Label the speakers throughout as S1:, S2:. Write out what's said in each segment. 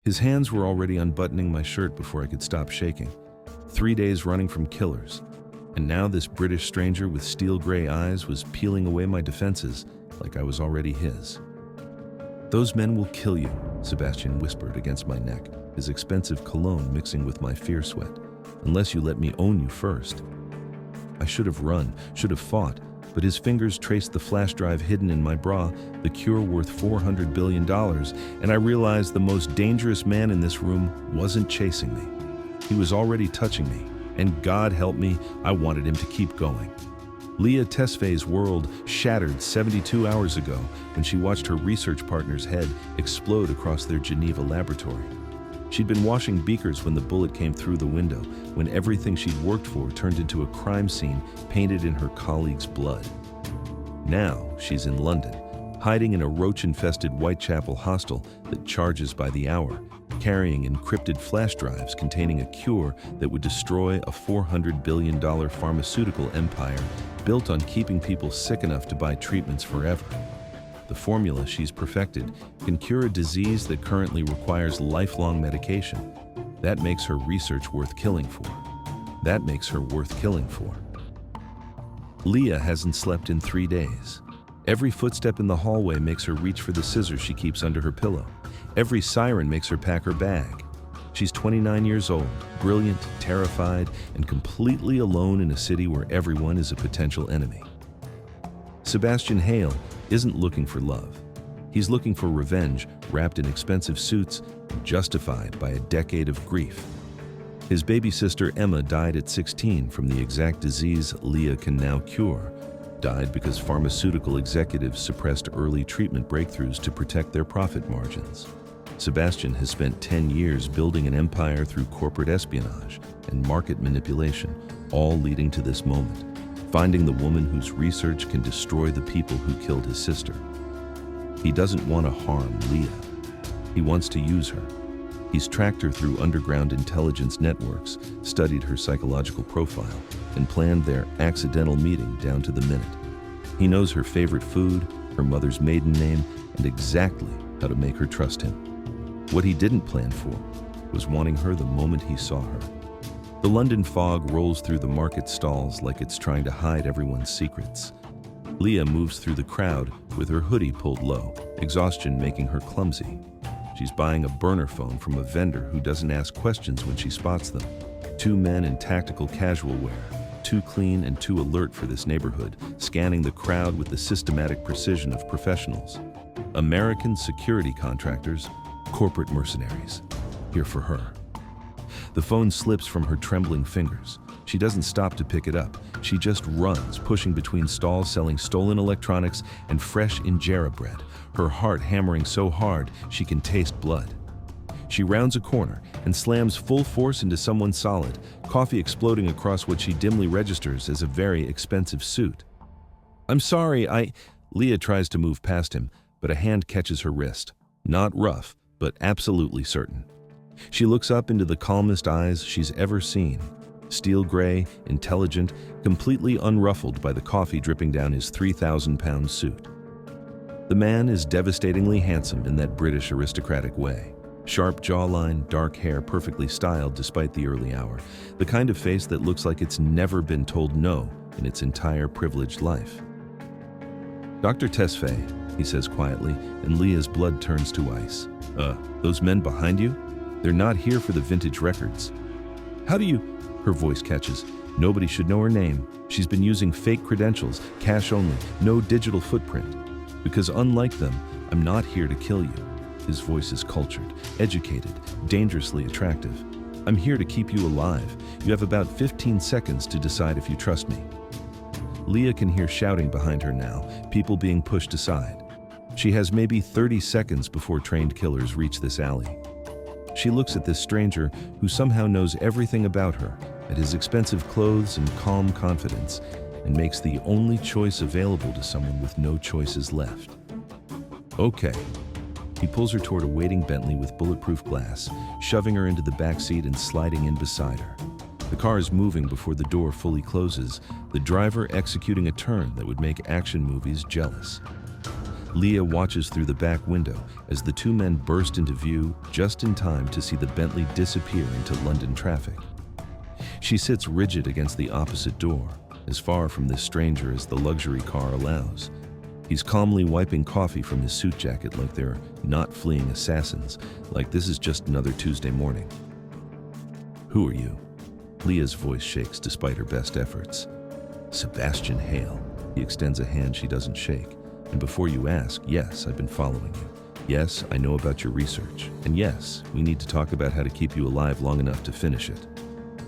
S1: His hands were already unbuttoning my shirt before I could stop shaking. 3 days running from killers. And now this British stranger with steel gray eyes was peeling away my defenses like I was already his. "Those men will kill you," Sebastian whispered against my neck, his expensive cologne mixing with my fear sweat, "unless you let me own you first." I should have run, should have fought, but his fingers traced the flash drive hidden in my bra, the cure worth $400 billion, and I realized the most dangerous man in this room wasn't chasing me. He was already touching me, and God help me, I wanted him to keep going. Leah Tesfaye's world shattered 72 hours ago when she watched her research partner's head explode across their Geneva laboratory. She'd been washing beakers when the bullet came through the window, when everything she'd worked for turned into a crime scene painted in her colleague's blood. Now she's in London, hiding in a roach-infested Whitechapel hostel that charges by the hour, carrying encrypted flash drives containing a cure that would destroy a $400 billion pharmaceutical empire built on keeping people sick enough to buy treatments forever. The formula she's perfected can cure a disease that currently requires lifelong medication. That makes her research worth killing for. That makes her worth killing for. Leah hasn't slept in 3 days. Every footstep in the hallway makes her reach for the scissors she keeps under her pillow. Every siren makes her pack her bag. She's 29 years old, brilliant, terrified, and completely alone in a city where everyone is a potential enemy. Sebastian Hale isn't looking for love. He's looking for revenge, wrapped in expensive suits, justified by a decade of grief. His baby sister Emma died at 16 from the exact disease Leah can now cure. Died because pharmaceutical executives suppressed early treatment breakthroughs to protect their profit margins. Sebastian has spent 10 years building an empire through corporate espionage and market manipulation, all leading to this moment, finding the woman whose research can destroy the people who killed his sister. He doesn't want to harm Leah. He wants to use her. He's tracked her through underground intelligence networks, studied her psychological profile, and planned their accidental meeting down to the minute. He knows her favorite food, her mother's maiden name, and exactly how to make her trust him. What he didn't plan for was wanting her the moment he saw her. The London fog rolls through the market stalls like it's trying to hide everyone's secrets. Leah moves through the crowd with her hoodie pulled low, exhaustion making her clumsy. She's buying a burner phone from a vendor who doesn't ask questions when she spots them. 2 men in tactical casual wear, too clean and too alert for this neighborhood, scanning the crowd with the systematic precision of professionals. American security contractors, corporate mercenaries, here for her. The phone slips from her trembling fingers. She doesn't stop to pick it up. She just runs, pushing between stalls selling stolen electronics and fresh injera bread, her heart hammering so hard she can taste blood. She rounds a corner and slams full force into someone solid, coffee exploding across what she dimly registers as a very expensive suit. "I'm sorry, Leah tries to move past him, but a hand catches her wrist. Not rough, but absolutely certain. She looks up into the calmest eyes she's ever seen. Steel gray, intelligent, completely unruffled by the coffee dripping down his 3,000-pound suit. The man is devastatingly handsome in that British aristocratic way. Sharp jawline, dark hair perfectly styled despite the early hour. The kind of face that looks like it's never been told no in its entire privileged life. "Dr. Tesfaye," he says quietly, and Leah's blood turns to ice. Those men behind you? They're not here for the vintage records." "How do you—" Her voice catches. Nobody should know her name. She's been using fake credentials, cash only, no digital footprint. "Because unlike them, I'm not here to kill you." His voice is cultured, educated, dangerously attractive. "I'm here to keep you alive. You have about 15 seconds to decide if you trust me." Leah can hear shouting behind her now, people being pushed aside. She has maybe 30 seconds before trained killers reach this alley. She looks at this stranger who somehow knows everything about her, at his expensive clothes and calm confidence, and makes the only choice available to someone with no choices left. "Okay." He pulls her toward a waiting Bentley with bulletproof glass, shoving her into the back seat and sliding in beside her. The car is moving before the door fully closes, the driver executing a turn that would make action movies jealous. Leah watches through the back window as the two men burst into view just in time to see the Bentley disappear into London traffic. She sits rigid against the opposite door, as far from this stranger as the luxury car allows. He's calmly wiping coffee from his suit jacket like they're not fleeing assassins, like this is just another Tuesday morning. "Who are you?" Leah's voice shakes despite her best efforts. "Sebastian Hale." He extends a hand she doesn't shake. "And before you ask, yes, I've been following you. Yes, I know about your research. And yes, we need to talk about how to keep you alive long enough to finish it."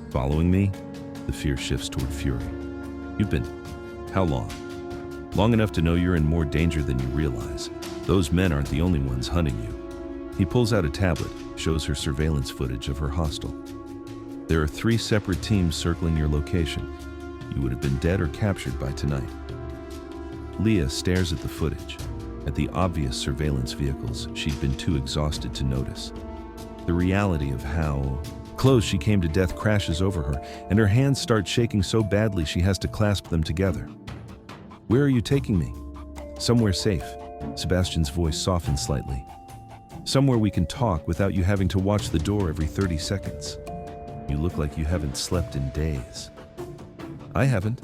S1: "Following me?" The fear shifts toward fury. "You've been... how long?" "Long enough to know you're in more danger than you realize. Those men aren't the only ones hunting you." He pulls out a tablet, shows her surveillance footage of her hostel. "There are 3 separate teams circling your location. You would have been dead or captured by tonight." Leah stares at the footage, at the obvious surveillance vehicles she'd been too exhausted to notice. The reality of how close she came to death crashes over her, and her hands start shaking so badly she has to clasp them together. "Where are you taking me?" "Somewhere safe." Sebastian's voice softens slightly. "Somewhere we can talk without you having to watch the door every 30 seconds. You look like you haven't slept in days." "I haven't."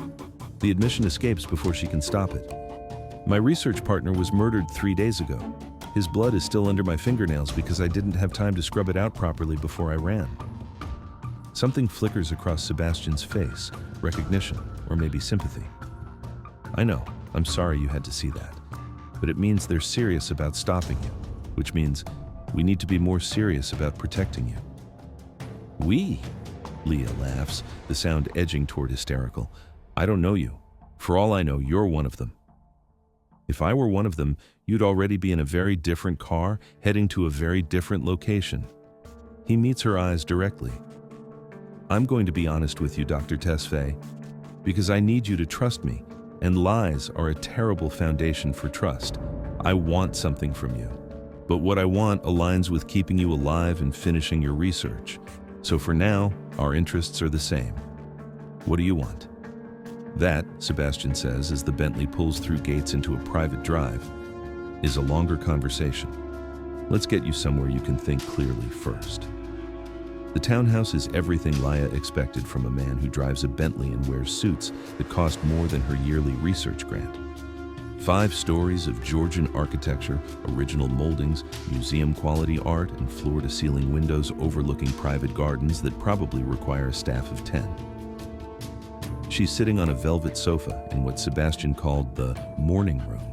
S1: The admission escapes before she can stop it. "My research partner was murdered 3 days ago. His blood is still under my fingernails because I didn't have time to scrub it out properly before I ran." Something flickers across Sebastian's face, recognition, or maybe sympathy. "I know, I'm sorry you had to see that. But it means they're serious about stopping you, which means we need to be more serious about protecting you." "We?" Leah laughs, the sound edging toward hysterical. "I don't know you. For all I know, you're one of them." "If I were one of them, you'd already be in a very different car, heading to a very different location." He meets her eyes directly. "I'm going to be honest with you, Dr. Tesfaye, because I need you to trust me, and lies are a terrible foundation for trust. I want something from you, but what I want aligns with keeping you alive and finishing your research. So for now, our interests are the same. What do you want?" "That," Sebastian says as the Bentley pulls through gates into a private drive, "is a longer conversation. Let's get you somewhere you can think clearly first." The townhouse is everything Leah expected from a man who drives a Bentley and wears suits that cost more than her yearly research grant. 5 stories of Georgian architecture, original moldings, museum-quality art, and floor-to-ceiling windows overlooking private gardens that probably require a staff of 10. She's sitting on a velvet sofa in what Sebastian called the morning room,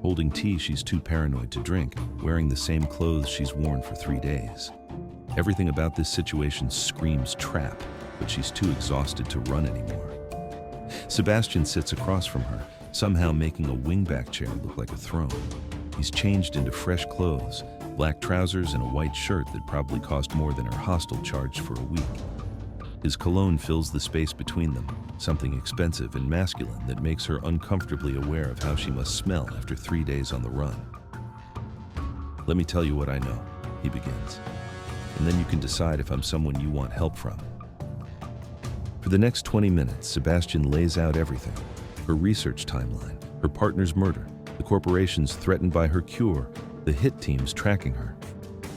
S1: holding tea she's too paranoid to drink, wearing the same clothes she's worn for 3 days. Everything about this situation screams trap, but she's too exhausted to run anymore. Sebastian sits across from her, somehow making a wingback chair look like a throne. He's changed into fresh clothes, black trousers and a white shirt that probably cost more than her hostel charged for a week. His cologne fills the space between them, something expensive and masculine that makes her uncomfortably aware of how she must smell after 3 days on the run. "Let me tell you what I know," he begins, "and then you can decide if I'm someone you want help from." For the next 20 minutes, Sebastian lays out everything: her research timeline, her partner's murder, the corporations threatened by her cure, the hit teams tracking her.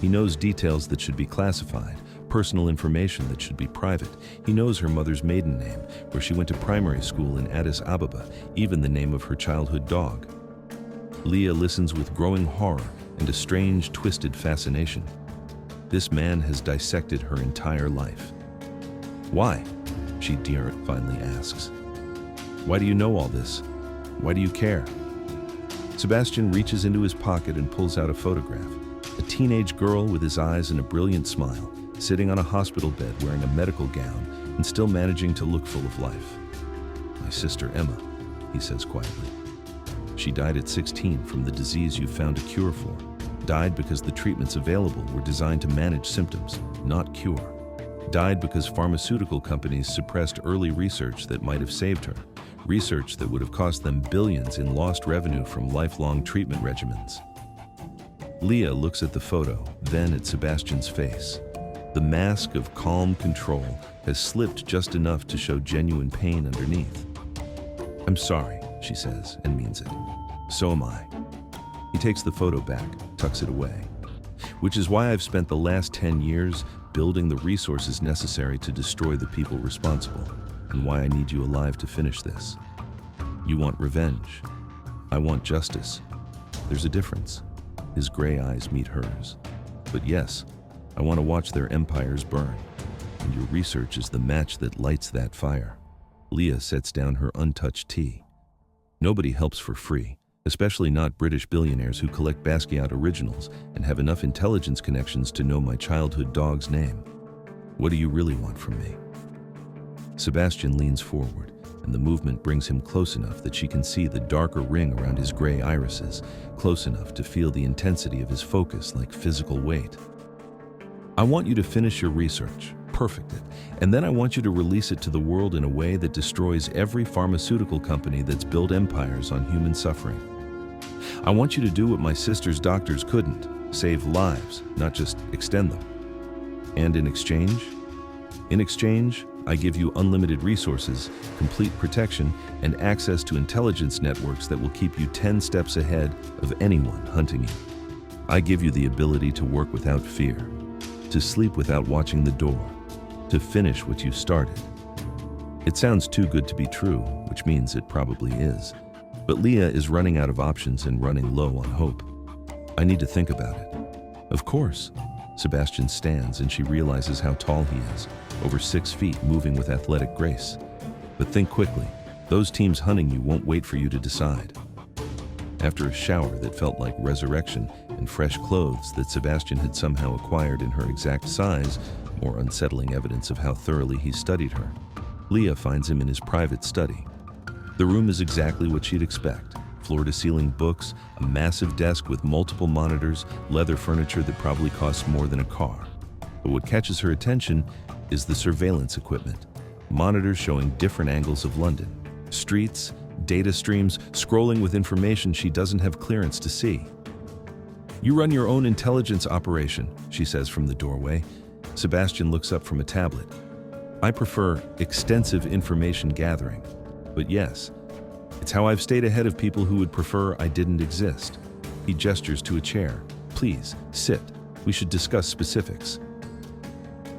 S1: He knows details that should be classified, personal information that should be private. He knows her mother's maiden name, where she went to primary school in Addis Ababa, even the name of her childhood dog. Leah listens with growing horror and a strange, twisted fascination. This man has dissected her entire life. "Why?" Demir finally asks. "Why do you know all this? Why do you care?" Sebastian reaches into his pocket and pulls out a photograph. A teenage girl with his eyes and a brilliant smile, sitting on a hospital bed wearing a medical gown and still managing to look full of life. "My sister Emma," he says quietly. "She died at 16 from the disease you found a cure for. Died because the treatments available were designed to manage symptoms, not cure. Died because pharmaceutical companies suppressed early research that might have saved her, research that would have cost them billions in lost revenue from lifelong treatment regimens." Leah looks at the photo, then at Sebastian's face. The mask of calm control has slipped just enough to show genuine pain underneath. "I'm sorry," she says, and means it. "So am I." He takes the photo back, tucks it away. Which is why I've spent the last 10 years building the resources necessary to destroy the people responsible, and why I need you alive to finish this. You want revenge. I want justice. There's a difference. His gray eyes meet hers. But yes, I want to watch their empires burn, and your research is the match that lights that fire. Leah sets down her untouched tea. Nobody helps for free, especially not British billionaires who collect Basquiat originals and have enough intelligence connections to know my childhood dog's name. What do you really want from me? Sebastian leans forward, and the movement brings him close enough that she can see the darker ring around his gray irises, close enough to feel the intensity of his focus like physical weight. I want you to finish your research, perfect it, and then I want you to release it to the world in a way that destroys every pharmaceutical company that's built empires on human suffering. I want you to do what my sister's doctors couldn't, save lives, not just extend them. And in exchange? In exchange, I give you unlimited resources, complete protection, and access to intelligence networks that will keep you 10 steps ahead of anyone hunting you. I give you the ability to work without fear, to sleep without watching the door, to finish what you started. It sounds too good to be true, which means it probably is. But Leah is running out of options and running low on hope. I need to think about it. Of course. Sebastian stands and she realizes how tall he is, over 6 feet, moving with athletic grace. But think quickly. Those teams hunting you won't wait for you to decide. After a shower that felt like resurrection and fresh clothes that Sebastian had somehow acquired in her exact size, more unsettling evidence of how thoroughly he studied her, Leah finds him in his private study. The room is exactly what she'd expect. Floor-to-ceiling books, a massive desk with multiple monitors, leather furniture that probably costs more than a car. But what catches her attention is the surveillance equipment. Monitors showing different angles of London, streets, data streams, scrolling with information she doesn't have clearance to see. You run your own intelligence operation, she says from the doorway. Sebastian looks up from a tablet. I prefer extensive information gathering. But yes, it's how I've stayed ahead of people who would prefer I didn't exist. He gestures to a chair. Please, sit. We should discuss specifics.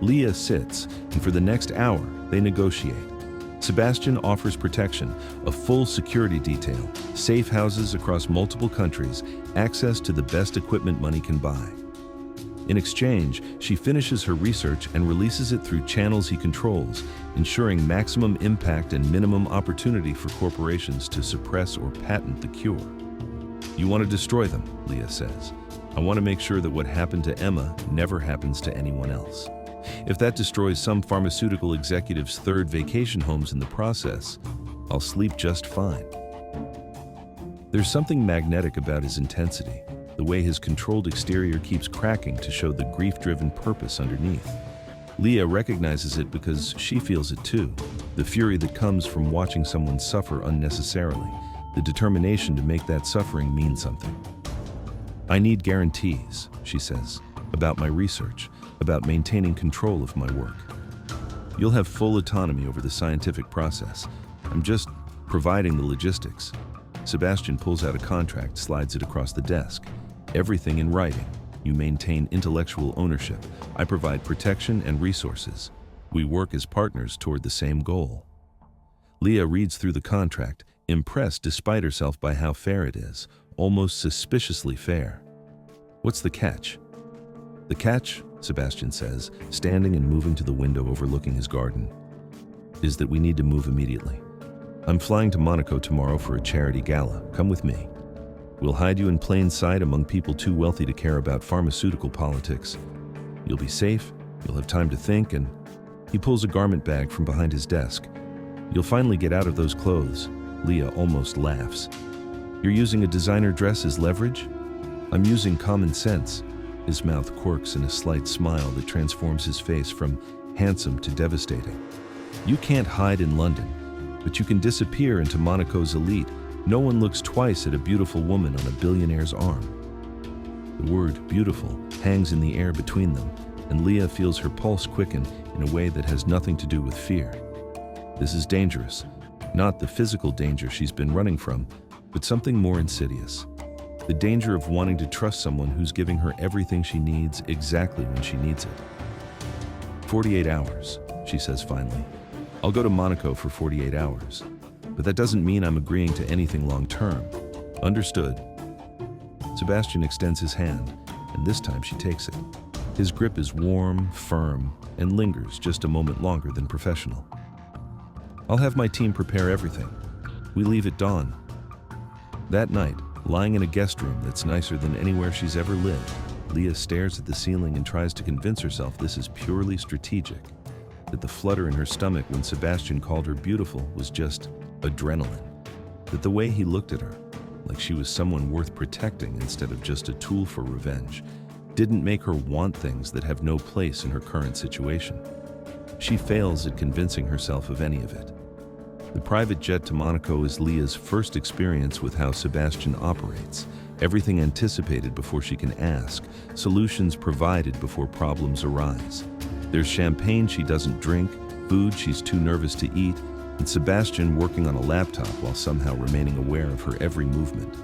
S1: Leah sits, and for the next hour, they negotiate. Sebastian offers protection, a full security detail, safe houses across multiple countries, access to the best equipment money can buy. In exchange, she finishes her research and releases it through channels he controls, ensuring maximum impact and minimum opportunity for corporations to suppress or patent the cure. You want to destroy them, Leah says. I want to make sure that what happened to Emma never happens to anyone else. If that destroys some pharmaceutical executive's third vacation homes in the process, I'll sleep just fine. There's something magnetic about his intensity, the way his controlled exterior keeps cracking to show the grief-driven purpose underneath. Leah recognizes it because she feels it too, the fury that comes from watching someone suffer unnecessarily, the determination to make that suffering mean something. I need guarantees, she says, about my research, about maintaining control of my work. You'll have full autonomy over the scientific process. I'm just providing the logistics. Sebastian pulls out a contract, slides it across the desk. Everything in writing. You maintain intellectual ownership. I provide protection and resources. We work as partners toward the same goal. Leah reads through the contract, impressed despite herself by how fair it is, almost suspiciously fair. What's the catch? The catch, Sebastian says, standing and moving to the window overlooking his garden, is that we need to move immediately. I'm flying to Monaco tomorrow for a charity gala. Come with me. We'll hide you in plain sight among people too wealthy to care about pharmaceutical politics. You'll be safe, you'll have time to think, and he pulls a garment bag from behind his desk. You'll finally get out of those clothes. Leah almost laughs. You're using a designer dress as leverage? I'm using common sense. His mouth quirks in a slight smile that transforms his face from handsome to devastating. You can't hide in London, but you can disappear into Monaco's elite. No one looks twice at a beautiful woman on a billionaire's arm. The word beautiful hangs in the air between them, and Leah feels her pulse quicken in a way that has nothing to do with fear. This is dangerous, not the physical danger she's been running from, but something more insidious. The danger of wanting to trust someone who's giving her everything she needs exactly when she needs it. 48 hours, she says finally. I'll go to Monaco for 48 hours. But that doesn't mean I'm agreeing to anything long-term. Understood. Sebastian extends his hand, and this time she takes it. His grip is warm, firm, and lingers just a moment longer than professional. I'll have my team prepare everything. We leave at dawn. That night, lying in a guest room that's nicer than anywhere she's ever lived, Leah stares at the ceiling and tries to convince herself this is purely strategic, that the flutter in her stomach when Sebastian called her beautiful was just adrenaline, that the way he looked at her, like she was someone worth protecting instead of just a tool for revenge, didn't make her want things that have no place in her current situation. She fails at convincing herself of any of it. The private jet to Monaco is Leah's first experience with how Sebastian operates. Everything anticipated before she can ask, solutions provided before problems arise. There's champagne she doesn't drink, food she's too nervous to eat, and Sebastian working on a laptop while somehow remaining aware of her every movement.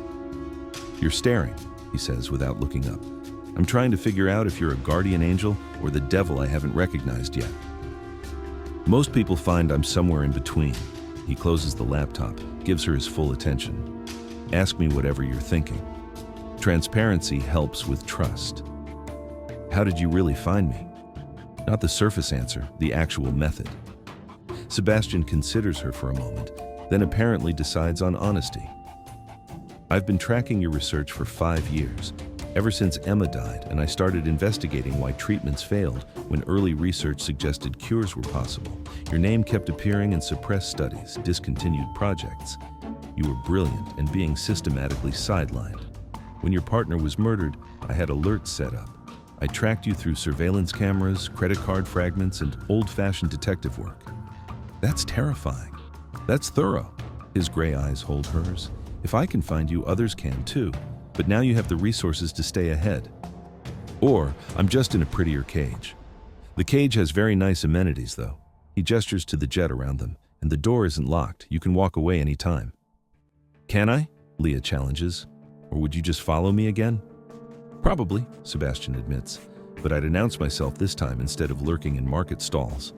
S1: You're staring, he says without looking up. I'm trying to figure out if you're a guardian angel or the devil I haven't recognized yet. Most people find I'm somewhere in between. He closes the laptop, gives her his full attention. Ask me whatever you're thinking. Transparency helps with trust. How did you really find me? Not the surface answer, the actual method. Sebastian considers her for a moment, then apparently decides on honesty. I've been tracking your research for 5 years, ever since Emma died, and I started investigating why treatments failed when early research suggested cures were possible. Your name kept appearing in suppressed studies, discontinued projects. You were brilliant and being systematically sidelined. When your partner was murdered, I had alerts set up. I tracked you through surveillance cameras, credit card fragments, and old-fashioned detective work. That's terrifying. That's thorough. His gray eyes hold hers. If I can find you, others can too. But now you have the resources to stay ahead. Or I'm just in a prettier cage. The cage has very nice amenities, though. He gestures to the jet around them, and the door isn't locked. You can walk away any time. Can I? Leah challenges. Or would you just follow me again? Probably, Sebastian admits, but I'd announce myself this time instead of lurking in market stalls.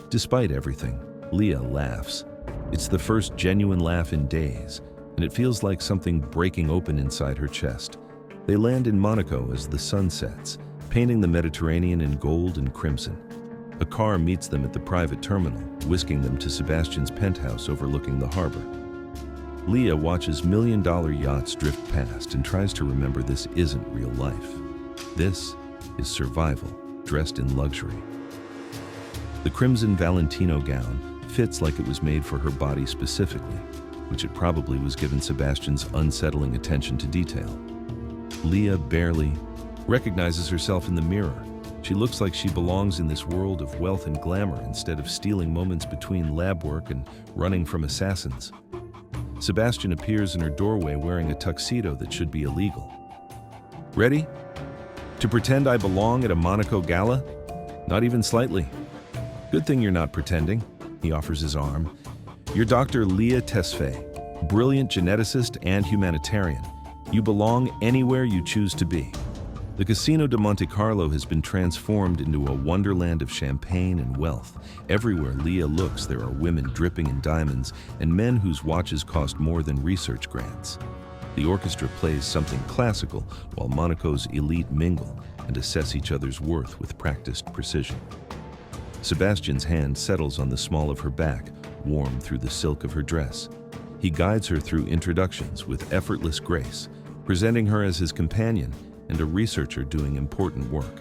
S1: Despite everything, Leah laughs. It's the first genuine laugh in days, and it feels like something breaking open inside her chest. They land in Monaco as the sun sets, painting the Mediterranean in gold and crimson. A car meets them at the private terminal, whisking them to Sebastian's penthouse overlooking the harbor. Leah watches million-dollar yachts drift past and tries to remember this isn't real life. This is survival, dressed in luxury. The crimson Valentino gown fits like it was made for her body specifically, which it probably was given Sebastian's unsettling attention to detail. Leah barely recognizes herself in the mirror. She looks like she belongs in this world of wealth and glamour instead of stealing moments between lab work and running from assassins. Sebastian appears in her doorway wearing a tuxedo that should be illegal. Ready? To pretend I belong at a Monaco gala? Not even slightly. Good thing you're not pretending. He offers his arm. You're Dr. Leah Tesfaye, brilliant geneticist and humanitarian. You belong anywhere you choose to be. The Casino de Monte Carlo has been transformed into a wonderland of champagne and wealth. Everywhere Leah looks, there are women dripping in diamonds and men whose watches cost more than research grants. The orchestra plays something classical while Monaco's elite mingle and assess each other's worth with practiced precision. Sebastian's hand settles on the small of her back, warm through the silk of her dress. He guides her through introductions with effortless grace, presenting her as his companion and a researcher doing important work.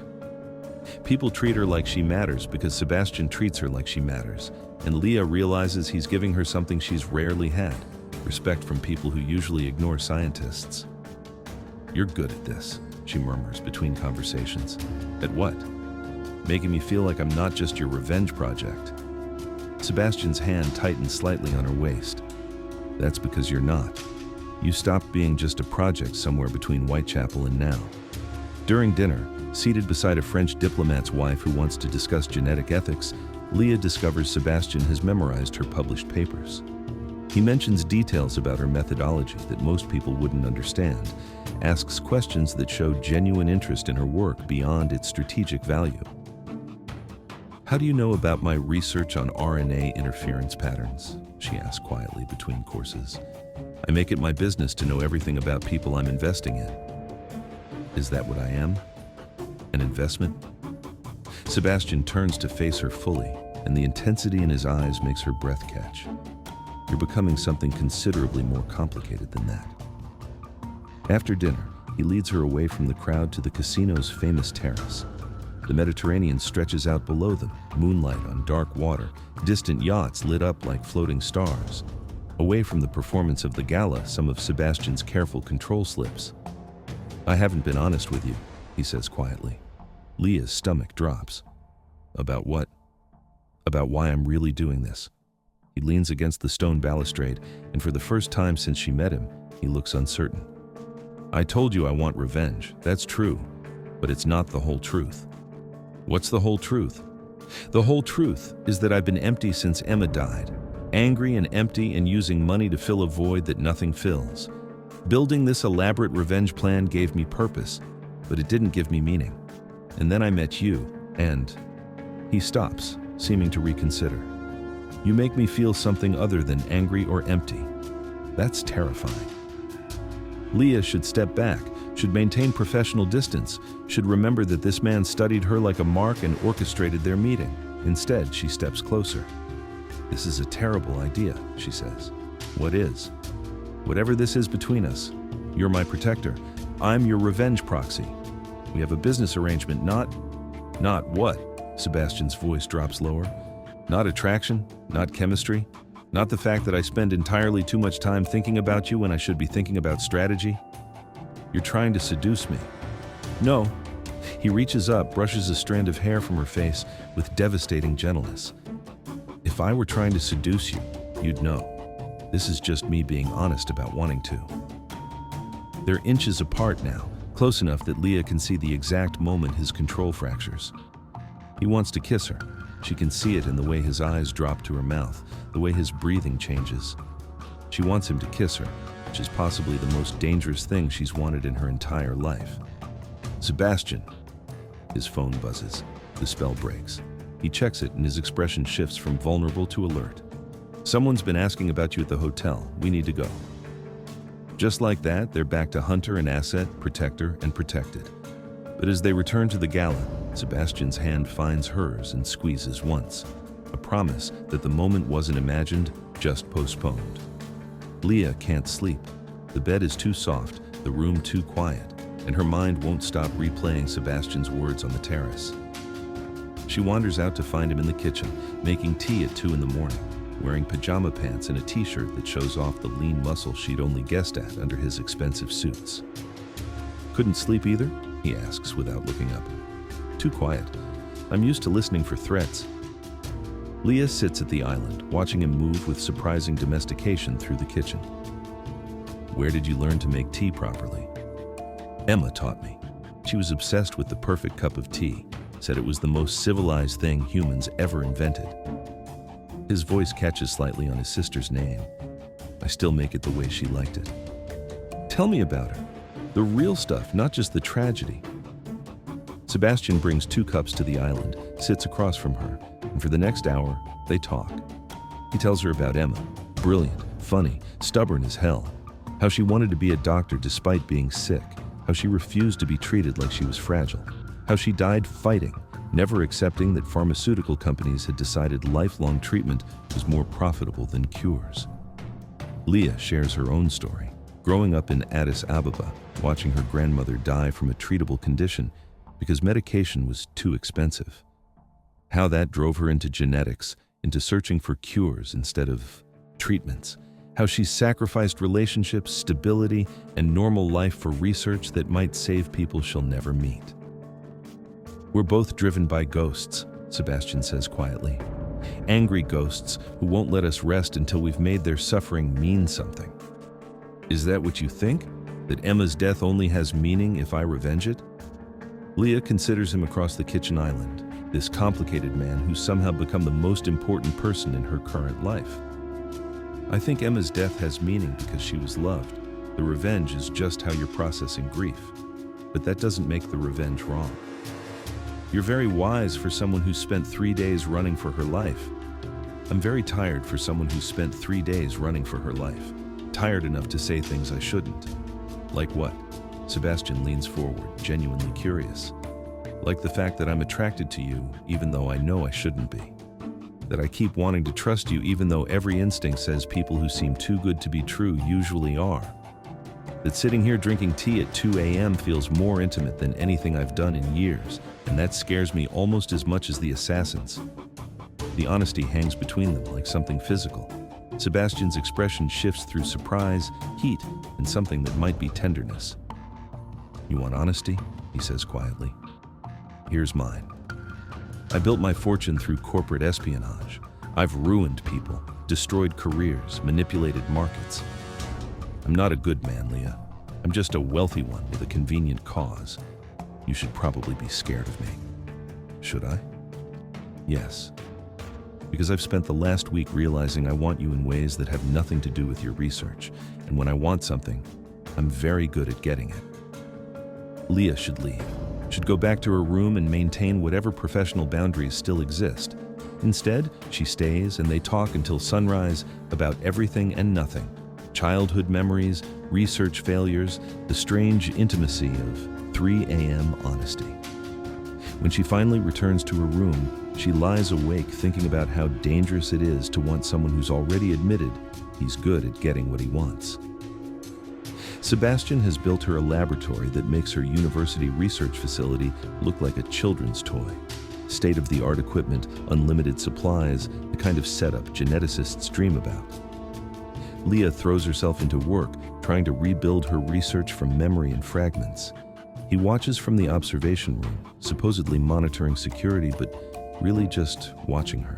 S1: People treat her like she matters because Sebastian treats her like she matters, and Leah realizes he's giving her something she's rarely had, respect from people who usually ignore scientists. You're good at this, she murmurs between conversations. At what? Making me feel like I'm not just your revenge project. Sebastian's hand tightens slightly on her waist. That's because you're not. You stopped being just a project somewhere between Whitechapel and now. During dinner, seated beside a French diplomat's wife who wants to discuss genetic ethics, Leah discovers Sebastian has memorized her published papers. He mentions details about her methodology that most people wouldn't understand, asks questions that show genuine interest in her work beyond its strategic value. "How do you know about my research on RNA interference patterns?" she asks quietly between courses. "I make it my business to know everything about people I'm investing in." Is that what I am? An investment? Sebastian turns to face her fully, and the intensity in his eyes makes her breath catch. "You're becoming something considerably more complicated than that." After dinner, he leads her away from the crowd to the casino's famous terrace. The Mediterranean stretches out below them, moonlight on dark water, distant yachts lit up like floating stars. Away from the performance of the gala, some of Sebastian's careful control slips. "I haven't been honest with you," he says quietly. Leah's stomach drops. "About what?" "About why I'm really doing this." He leans against the stone balustrade, and for the first time since she met him, he looks uncertain. "I told you I want revenge. That's true, but it's not the whole truth." "What's the whole truth?" "The whole truth is that I've been empty since Emma died, angry and empty and using money to fill a void that nothing fills. Building this elaborate revenge plan gave me purpose, but it didn't give me meaning. And then I met you, and..." He stops, seeming to reconsider. "You make me feel something other than angry or empty. That's terrifying." Leah should step back, should maintain professional distance, should remember that this man studied her like a mark and orchestrated their meeting. Instead, she steps closer. "This is a terrible idea," she says. "What is?" "Whatever this is between us, you're my protector. I'm your revenge proxy. We have a business arrangement, not what?" Sebastian's voice drops lower. "Not attraction, not chemistry, not the fact that I spend entirely too much time thinking about you when I should be thinking about strategy. You're trying to seduce me." "No." He reaches up, brushes a strand of hair from her face with devastating gentleness. "If I were trying to seduce you, you'd know. This is just me being honest about wanting to." They're inches apart now, close enough that Leah can see the exact moment his control fractures. He wants to kiss her. She can see it in the way his eyes drop to her mouth, the way his breathing changes. She wants him to kiss her, which is possibly the most dangerous thing she's wanted in her entire life. "Sebastian." His phone buzzes. The spell breaks. He checks it and his expression shifts from vulnerable to alert. "Someone's been asking about you at the hotel. We need to go." Just like that, they're back to hunter and asset, protector and protected. But as they return to the gala, Sebastian's hand finds hers and squeezes once, a promise that the moment wasn't imagined, just postponed. Leah can't sleep. The bed is too soft, the room too quiet, and her mind won't stop replaying Sebastian's words on the terrace. She wanders out to find him in the kitchen, making tea at 2 a.m, wearing pajama pants and a t-shirt that shows off the lean muscle she'd only guessed at under his expensive suits. "Couldn't sleep either?" he asks without looking up. "Too quiet. I'm used to listening for threats." Leah sits at the island, watching him move with surprising domestication through the kitchen. "Where did you learn to make tea properly?" "Emma taught me. She was obsessed with the perfect cup of tea, said it was the most civilized thing humans ever invented." His voice catches slightly on his sister's name. "I still make it the way she liked it." "Tell me about her. The real stuff, not just the tragedy." Sebastian brings 2 cups to the island, sits across from her, and for the next hour, they talk. He tells her about Emma, brilliant, funny, stubborn as hell, how she wanted to be a doctor despite being sick, how she refused to be treated like she was fragile, how she died fighting, never accepting that pharmaceutical companies had decided lifelong treatment was more profitable than cures. Leah shares her own story, growing up in Addis Ababa, watching her grandmother die from a treatable condition because medication was too expensive. How that drove her into genetics, into searching for cures instead of treatments. How she sacrificed relationships, stability, and normal life for research that might save people she'll never meet. "We're both driven by ghosts," Sebastian says quietly. "Angry ghosts who won't let us rest until we've made their suffering mean something." "Is that what you think? That Emma's death only has meaning if I revenge it?" Leah considers him across the kitchen island, this complicated man who's somehow become the most important person in her current life. I think Emma's death has meaning because she was loved. The revenge is just how you're processing grief. But that doesn't make the revenge wrong. You're very wise for someone who spent 3 days running for her life. I'm very tired for someone who spent 3 days running for her life. Tired enough to say things I shouldn't. Like what? Sebastian leans forward, genuinely curious. Like the fact that I'm attracted to you, even though I know I shouldn't be. That I keep wanting to trust you, even though every instinct says people who seem too good to be true usually are. That sitting here drinking tea at 2 a.m. feels more intimate than anything I've done in years, and that scares me almost as much as the assassins. The honesty hangs between them like something physical. Sebastian's expression shifts through surprise, heat, and something that might be tenderness. You want honesty? He says quietly. Here's mine. I built my fortune through corporate espionage. I've ruined people, destroyed careers, manipulated markets. I'm not a good man, Leah. I'm just a wealthy one with a convenient cause. You should probably be scared of me. Should I? Yes. Because I've spent the last week realizing I want you in ways that have nothing to do with your research. And when I want something, I'm very good at getting it. Leah should leave. Should go back to her room and maintain whatever professional boundaries still exist. Instead, she stays and they talk until sunrise about everything and nothing. Childhood memories, research failures, the strange intimacy of 3 a.m. honesty. When she finally returns to her room, she lies awake thinking about how dangerous it is to want someone who's already admitted he's good at getting what he wants. Sebastian has built her a laboratory that makes her university research facility look like a children's toy. State-of-the-art equipment, unlimited supplies, the kind of setup geneticists dream about. Leah throws herself into work, trying to rebuild her research from memory and fragments. He watches from the observation room, supposedly monitoring security, but really just watching her.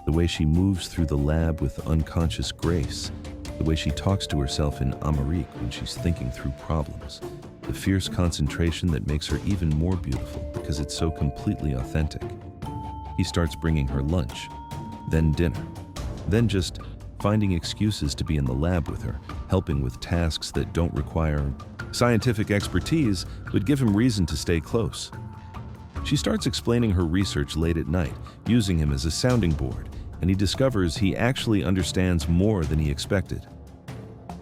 S1: The way she moves through the lab with unconscious grace, the way she talks to herself in Amharic when she's thinking through problems, the fierce concentration that makes her even more beautiful because it's so completely authentic. He starts bringing her lunch, then dinner, then just finding excuses to be in the lab with her, helping with tasks that don't require scientific expertise but give him reason to stay close. She starts explaining her research late at night, using him as a sounding board, and he discovers he actually understands more than he expected.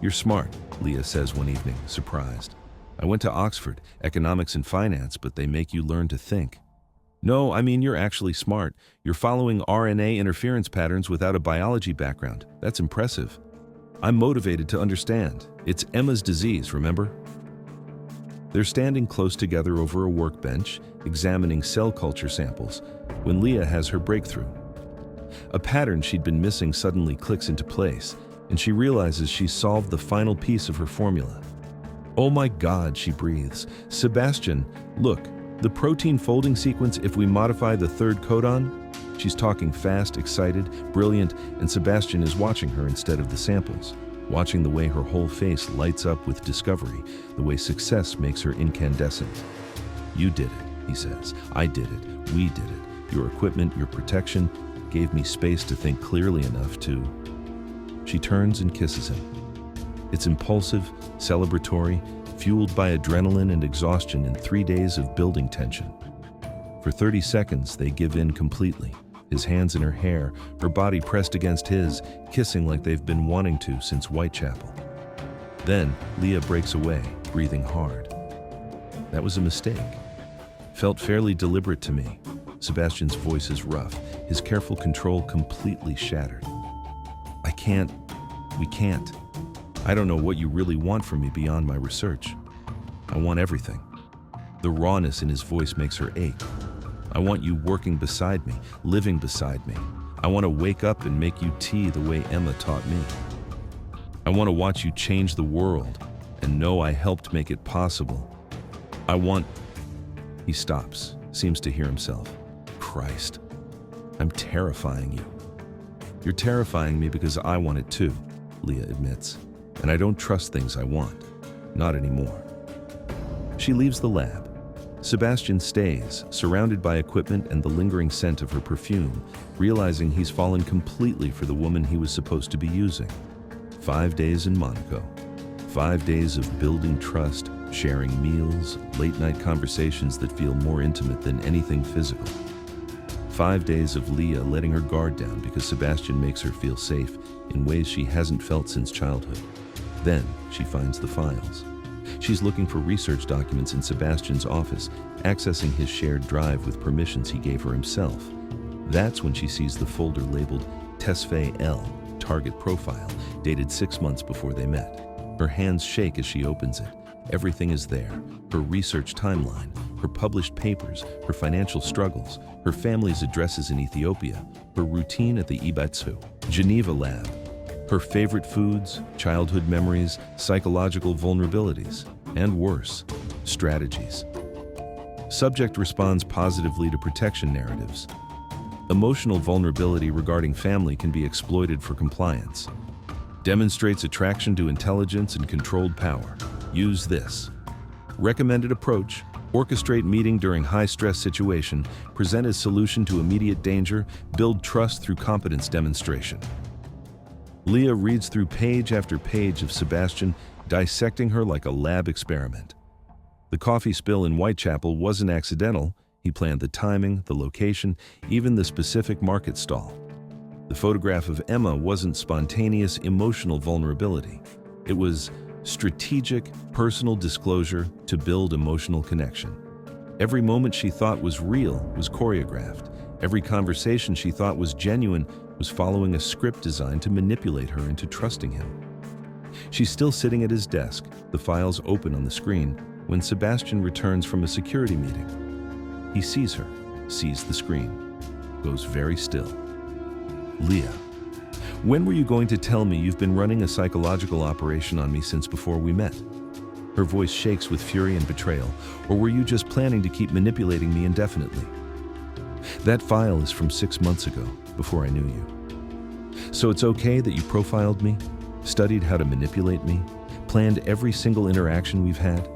S1: You're smart, Leah says one evening, surprised. I went to Oxford, economics and finance, but they make you learn to think. No, I mean you're actually smart. You're following RNA interference patterns without a biology background. That's impressive. I'm motivated to understand. It's Emma's disease, remember? They're standing close together over a workbench, examining cell culture samples, when Leah has her breakthrough. A pattern she'd been missing suddenly clicks into place, and she realizes she's solved the final piece of her formula. Oh my God, she breathes. Sebastian, look, the protein folding sequence if we modify the third codon? She's talking fast, excited, brilliant, and Sebastian is watching her instead of the samples, watching the way her whole face lights up with discovery, the way success makes her incandescent. You did it, he says. I did it. We did it. Your equipment, your protection, gave me space to think clearly enough to... She turns and kisses him. It's impulsive, celebratory, fueled by adrenaline and exhaustion in 3 days of building tension. For 30 seconds, they give in completely. His hands in her hair, her body pressed against his, kissing like they've been wanting to since Whitechapel. Then, Leah breaks away, breathing hard. That was a mistake. Felt fairly deliberate to me. Sebastian's voice is rough, his careful control completely shattered. We can't. I don't know what you really want from me beyond my research. I want everything. The rawness in his voice makes her ache. I want you working beside me, living beside me. I want to wake up and make you tea the way Emma taught me. I want to watch you change the world and know I helped make it possible. He stops, seems to hear himself. Christ, I'm terrifying you. You're terrifying me because I want it too, Leah admits. And I don't trust things I want. Not anymore. She leaves the lab. Sebastian stays, surrounded by equipment and the lingering scent of her perfume, realizing he's fallen completely for the woman he was supposed to be using. 5 days in Monaco. 5 days of building trust, sharing meals, late-night conversations that feel more intimate than anything physical. 5 days of Leah letting her guard down because Sebastian makes her feel safe in ways she hasn't felt since childhood. Then she finds the files. She's looking for research documents in Sebastian's office, accessing his shared drive with permissions he gave her himself. That's when she sees the folder labeled Tesfaye L, Target Profile, dated 6 months before they met. Her hands shake as she opens it. Everything is there: her research timeline, her published papers, her financial struggles, her family's addresses in Ethiopia, her routine at the Ibatsu, Geneva lab, her favorite foods, childhood memories, psychological vulnerabilities, and worse, strategies. Subject responds positively to protection narratives. Emotional vulnerability regarding family can be exploited for compliance. Demonstrates attraction to intelligence and controlled power. Use this. Recommended approach: orchestrate meeting during high-stress situation, present as solution to immediate danger, build trust through competence demonstration. Leah reads through page after page of Sebastian, dissecting her like a lab experiment. The coffee spill in Whitechapel wasn't accidental. He planned the timing, the location, even the specific market stall. The photograph of Emma wasn't spontaneous emotional vulnerability. It was strategic, personal disclosure to build emotional connection. Every moment she thought was real was choreographed. Every conversation she thought was genuine was following a script designed to manipulate her into trusting him. She's still sitting at his desk, the files open on the screen, when Sebastian returns from a security meeting. He sees her, sees the screen, goes very still. Leah, when were you going to tell me you've been running a psychological operation on me since before we met? Her voice shakes with fury and betrayal. Or were you just planning to keep manipulating me indefinitely? That file is from 6 months ago, before I knew you. So it's okay that you profiled me, studied how to manipulate me, planned every single interaction we've had?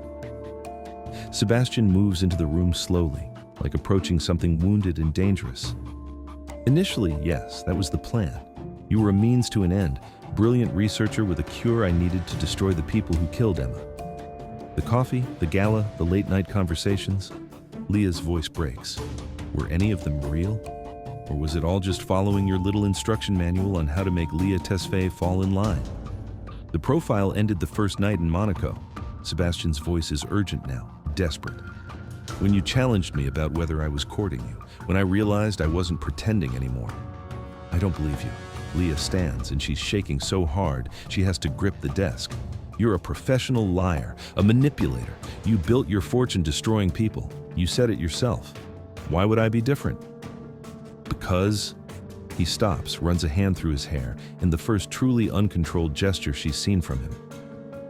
S1: Sebastian moves into the room slowly, like approaching something wounded and dangerous. Initially, yes, that was the plan. You were a means to an end, brilliant researcher with a cure I needed to destroy the people who killed Emma. The coffee, the gala, the late-night conversations. Leah's voice breaks. Were any of them real? Or was it all just following your little instruction manual on how to make Leah Tesfaye fall in line? The profile ended the first night in Monaco. Sebastian's voice is urgent now, desperate. When you challenged me about whether I was courting you, when I realized I wasn't pretending anymore. I don't believe you. Leah stands, and she's shaking so hard she has to grip the desk. You're a professional liar, a manipulator. You built your fortune destroying people. You said it yourself. Why would I be different? Because... He stops, runs a hand through his hair, in the first truly uncontrolled gesture she's seen from him.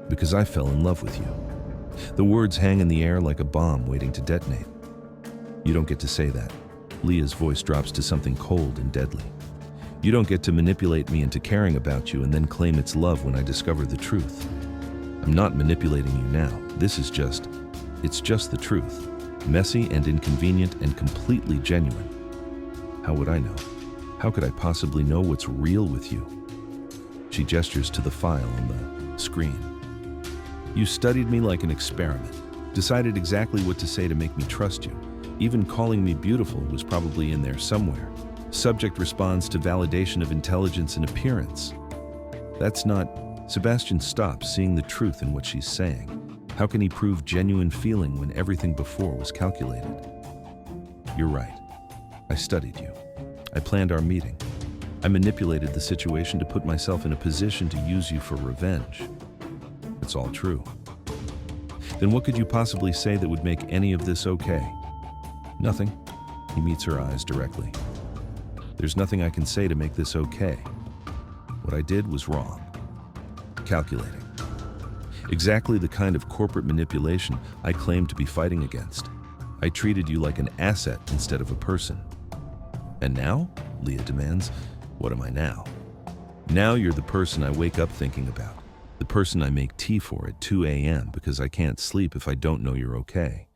S1: Because I fell in love with you. The words hang in the air like a bomb waiting to detonate. You don't get to say that. Leah's voice drops to something cold and deadly. You don't get to manipulate me into caring about you and then claim it's love when I discover the truth. I'm not manipulating you now. It's just the truth. Messy and inconvenient and completely genuine. How would I know? How could I possibly know what's real with you? She gestures to the file on the screen. You studied me like an experiment, decided exactly what to say to make me trust you. Even calling me beautiful was probably in there somewhere. Subject responds to validation of intelligence and appearance. That's not... Sebastian stops, seeing the truth in what she's saying. How can he prove genuine feeling when everything before was calculated? You're right. I studied you. I planned our meeting. I manipulated the situation to put myself in a position to use you for revenge. It's all true. Then what could you possibly say that would make any of this okay? Nothing. He meets her eyes directly. There's nothing I can say to make this okay. What I did was wrong. Calculating. Exactly the kind of corporate manipulation I claimed to be fighting against. I treated you like an asset instead of a person. And now? Leah demands. What am I now? Now you're the person I wake up thinking about. The person I make tea for at 2 a.m. because I can't sleep if I don't know you're okay.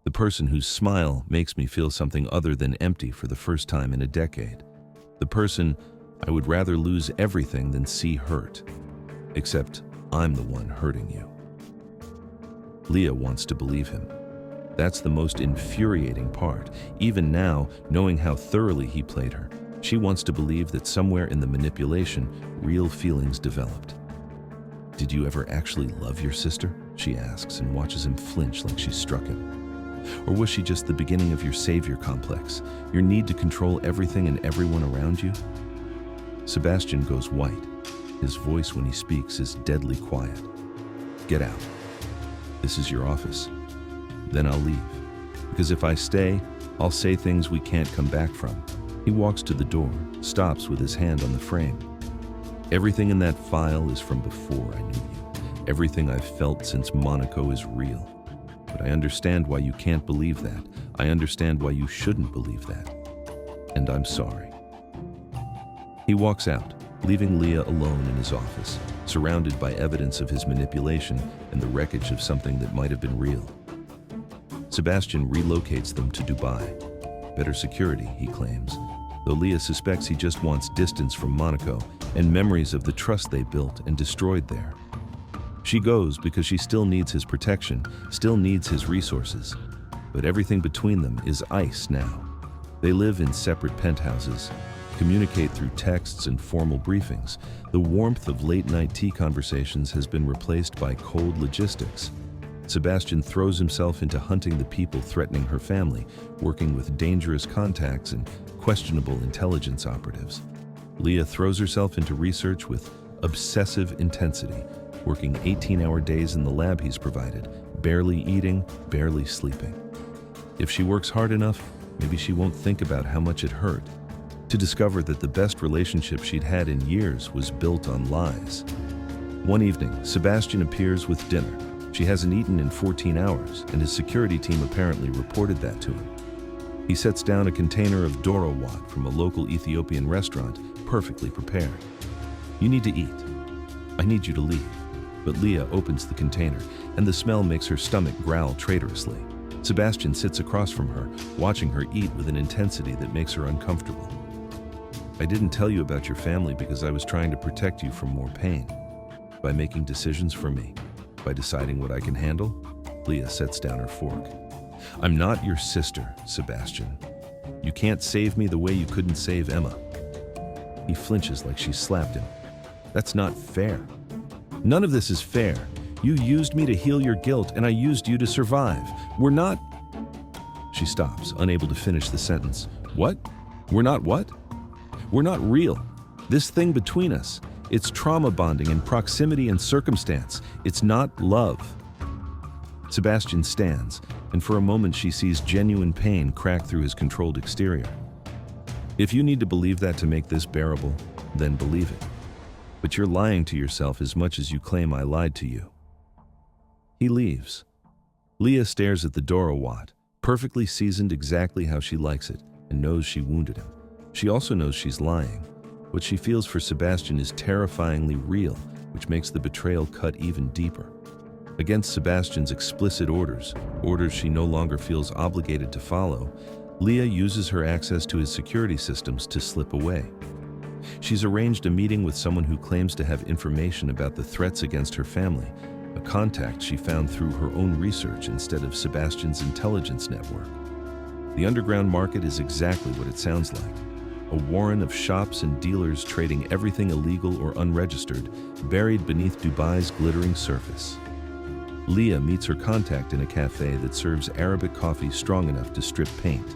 S1: The person whose smile makes me feel something other than empty for the first time in a decade. The person I would rather lose everything than see hurt. Except I'm the one hurting you. Leah wants to believe him. That's the most infuriating part. Even now, knowing how thoroughly he played her, she wants to believe that somewhere in the manipulation, real feelings developed. Did you ever actually love your sister? She asks and watches him flinch like she struck him. Or was she just the beginning of your savior complex, your need to control everything and everyone around you? Sebastian goes white. His voice when he speaks is deadly quiet. Get out. This is your office. Then I'll leave. Because if I stay, I'll say things we can't come back from. He walks to the door, stops with his hand on the frame. Everything in that file is from before I knew you. Everything I've felt since Monaco is real. But I understand why you can't believe that. I understand why you shouldn't believe that. And I'm sorry. He walks out, leaving Leah alone in his office, surrounded by evidence of his manipulation and the wreckage of something that might have been real. Sebastian relocates them to Dubai. Better security, he claims, though Leah suspects he just wants distance from Monaco and memories of the trust they built and destroyed there. She goes because she still needs his protection, still needs his resources. But everything between them is ice now. They live in separate penthouses, communicate through texts and formal briefings. The warmth of late-night tea conversations has been replaced by cold logistics. Sebastian throws himself into hunting the people threatening her family, working with dangerous contacts and questionable intelligence operatives. Leah throws herself into research with obsessive intensity, working 18-hour days in the lab he's provided, barely eating, barely sleeping. If she works hard enough, maybe she won't think about how much it hurt to discover that the best relationship she'd had in years was built on lies. One evening, Sebastian appears with dinner. She hasn't eaten in 14 hours, and his security team apparently reported that to him. He sets down a container of Doro Wat from a local Ethiopian restaurant, perfectly prepared. You need to eat. I need you to leave. But Leah opens the container, and the smell makes her stomach growl traitorously. Sebastian sits across from her, watching her eat with an intensity that makes her uncomfortable. I didn't tell you about your family because I was trying to protect you from more pain. By making decisions for me, by deciding what I can handle, Leah sets down her fork. I'm not your sister, Sebastian. You can't save me the way you couldn't save Emma. He flinches like she slapped him. That's not fair. None of this is fair. You used me to heal your guilt, and I used you to survive. We're not... She stops, unable to finish the sentence. What? We're not what? We're not real. This thing between us, it's trauma bonding and proximity and circumstance. It's not love. Sebastian stands, and for a moment she sees genuine pain crack through his controlled exterior. If you need to believe that to make this bearable, then believe it. But you're lying to yourself as much as you claim I lied to you. He leaves. Leah stares at the Doro Wat, perfectly seasoned exactly how she likes it, and knows she wounded him. She also knows she's lying. What she feels for Sebastian is terrifyingly real, which makes the betrayal cut even deeper. Against Sebastian's explicit orders she no longer feels obligated to follow, Leah uses her access to his security systems to slip away. She's arranged a meeting with someone who claims to have information about the threats against her family, a contact she found through her own research instead of Sebastian's intelligence network. The underground market is exactly what it sounds like. A warren of shops and dealers trading everything illegal or unregistered, buried beneath Dubai's glittering surface. Leah meets her contact in a cafe that serves Arabic coffee strong enough to strip paint.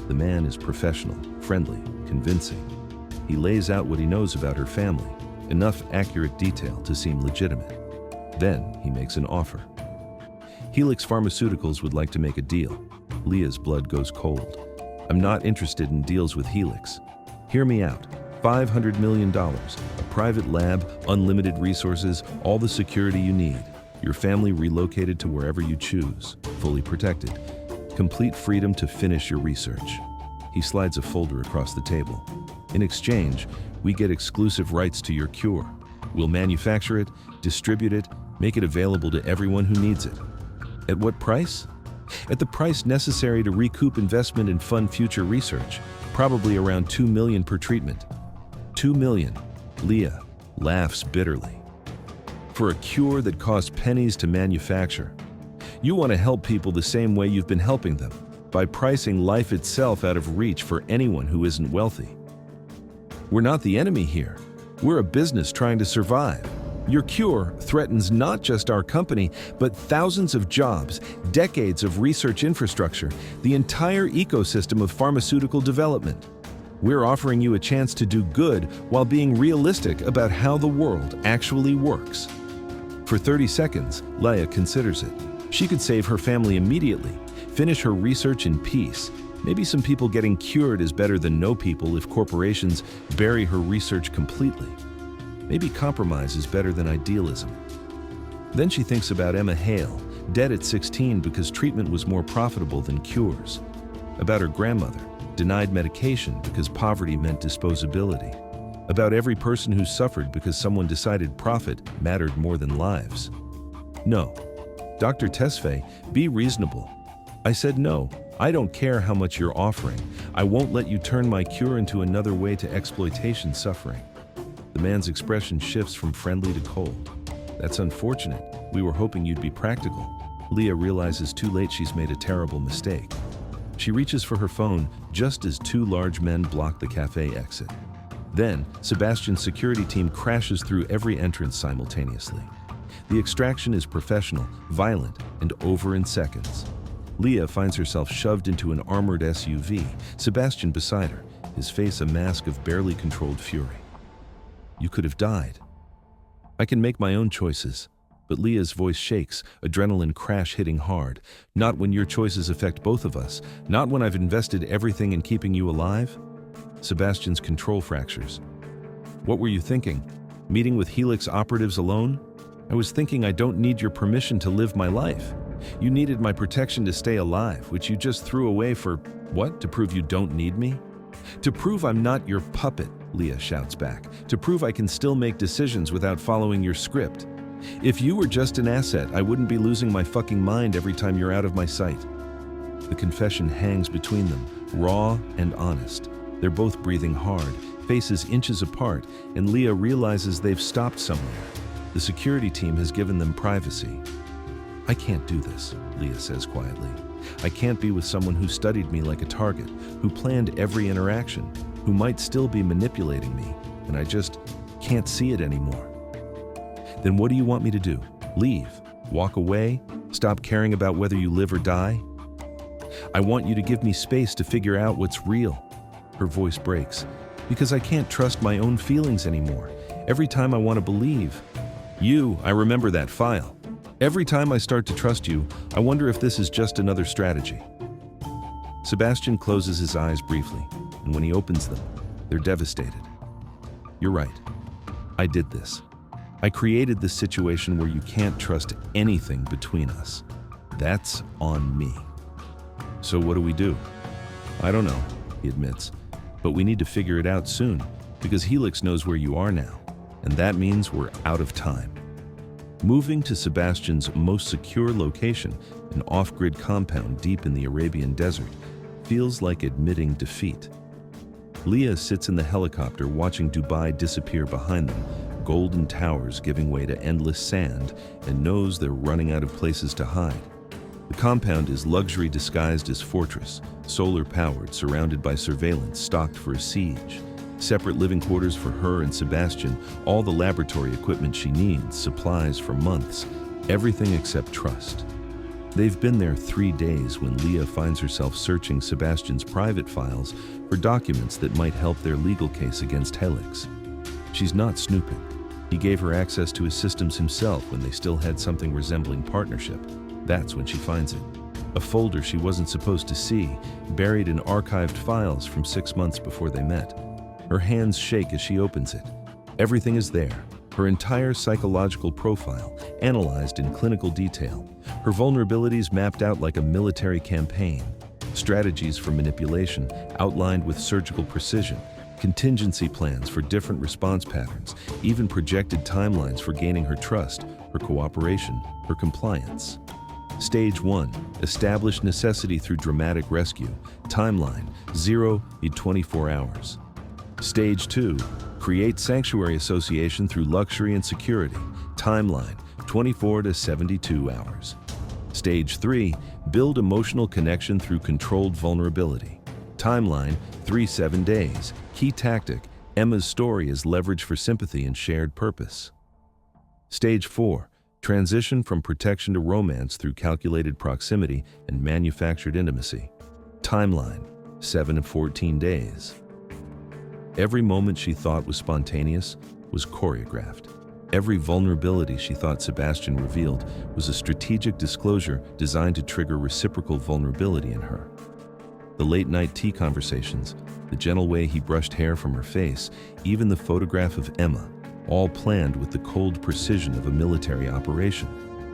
S1: The man is professional, friendly, convincing. He lays out what he knows about her family, enough accurate detail to seem legitimate. Then he makes an offer. Helix Pharmaceuticals would like to make a deal. Leah's blood goes cold. I'm not interested in deals with Helix. Hear me out. $500 million, a private lab, unlimited resources, all the security you need. Your family relocated to wherever you choose, fully protected. Complete freedom to finish your research. He slides a folder across the table. In exchange, we get exclusive rights to your cure. We'll manufacture it, distribute it, make it available to everyone who needs it. At what price? At the price necessary to recoup investment and fund future research, probably around $2 million per treatment. $2 million, Leah laughs bitterly. For a cure that cost pennies to manufacture. You want to help people the same way you've been helping them, by pricing life itself out of reach for anyone who isn't wealthy. We're not the enemy here. We're a business trying to survive. Your cure threatens not just our company, but thousands of jobs, decades of research infrastructure, the entire ecosystem of pharmaceutical development. We're offering you a chance to do good while being realistic about how the world actually works. For 30 seconds, Leah considers it. She could save her family immediately, finish her research in peace. Maybe some people getting cured is better than no people if corporations bury her research completely. Maybe compromise is better than idealism. Then she thinks about Emma Hale, dead at 16 because treatment was more profitable than cures. About her grandmother, denied medication because poverty meant disposability. About every person who suffered because someone decided profit mattered more than lives. No. Dr. Tesfaye, be reasonable. I said no. I don't care how much you're offering. I won't let you turn my cure into another way to exploitation suffering. The man's expression shifts from friendly to cold. That's unfortunate. We were hoping you'd be practical. Leah realizes too late she's made a terrible mistake. She reaches for her phone just as two large men block the cafe exit. Then, Sebastian's security team crashes through every entrance simultaneously. The extraction is professional, violent, and over in seconds. Leah finds herself shoved into an armored SUV, Sebastian beside her, his face a mask of barely controlled fury. You could have died. I can make my own choices, but Leah's voice shakes, adrenaline crash hitting hard. Not when your choices affect both of us, not when I've invested everything in keeping you alive. Sebastian's control fractures. What were you thinking? Meeting with Helix operatives alone? I was thinking I don't need your permission to live my life. You needed my protection to stay alive, which you just threw away for, what, to prove you don't need me? To prove I'm not your puppet, Leah shouts back. To prove I can still make decisions without following your script. If you were just an asset, I wouldn't be losing my fucking mind every time you're out of my sight. The confession hangs between them, raw and honest. They're both breathing hard, faces inches apart, and Leah realizes they've stopped somewhere. The security team has given them privacy. I can't do this, Leah says quietly. I can't be with someone who studied me like a target, who planned every interaction, who might still be manipulating me, and I just can't see it anymore. Then what do you want me to do? Leave? Walk away? Stop caring about whether you live or die? I want you to give me space to figure out what's real. Her voice breaks. Because I can't trust my own feelings anymore. Every time I want to believe. I remember that file. Every time I start to trust you, I wonder if this is just another strategy. Sebastian closes his eyes briefly, and when he opens them, they're devastated. You're right. I did this. I created this situation where you can't trust anything between us. That's on me. So what do? I don't know, he admits, but we need to figure it out soon, because Helix knows where you are now, and that means we're out of time. Moving to Sebastian's most secure location, an off-grid compound deep in the Arabian desert, feels like admitting defeat. Leah sits in the helicopter watching Dubai disappear behind them, golden towers giving way to endless sand, and knows they're running out of places to hide. The compound is luxury disguised as fortress, solar-powered, surrounded by surveillance, stocked for a siege. Separate living quarters for her and Sebastian, all the laboratory equipment she needs, supplies for months, everything except trust. They've been there 3 days when Leah finds herself searching Sebastian's private files for documents that might help their legal case against Helix. She's not snooping. He gave her access to his systems himself when they still had something resembling partnership. That's when she finds it. A folder she wasn't supposed to see, buried in archived files from 6 months before they met. Her hands shake as she opens it. Everything is there. Her entire psychological profile, analyzed in clinical detail. Her vulnerabilities mapped out like a military campaign. Strategies for manipulation, outlined with surgical precision. Contingency plans for different response patterns. Even projected timelines for gaining her trust, her cooperation, her compliance. Stage 1. Establish necessity through dramatic rescue. Timeline: 0 to 24 hours. Stage 2. Create sanctuary association through luxury and security. Timeline: 24 to 72 hours. Stage 3. Build emotional connection through controlled vulnerability. Timeline: 7 days. Key tactic: Emma's story is leverage for sympathy and shared purpose. Stage 4. Transition from protection to romance through calculated proximity and manufactured intimacy. Timeline: 7 to 14 days. Every moment she thought was spontaneous was choreographed. Every vulnerability she thought Sebastian revealed was a strategic disclosure designed to trigger reciprocal vulnerability in her. The late-night tea conversations, the gentle way he brushed hair from her face, even the photograph of Emma, all planned with the cold precision of a military operation.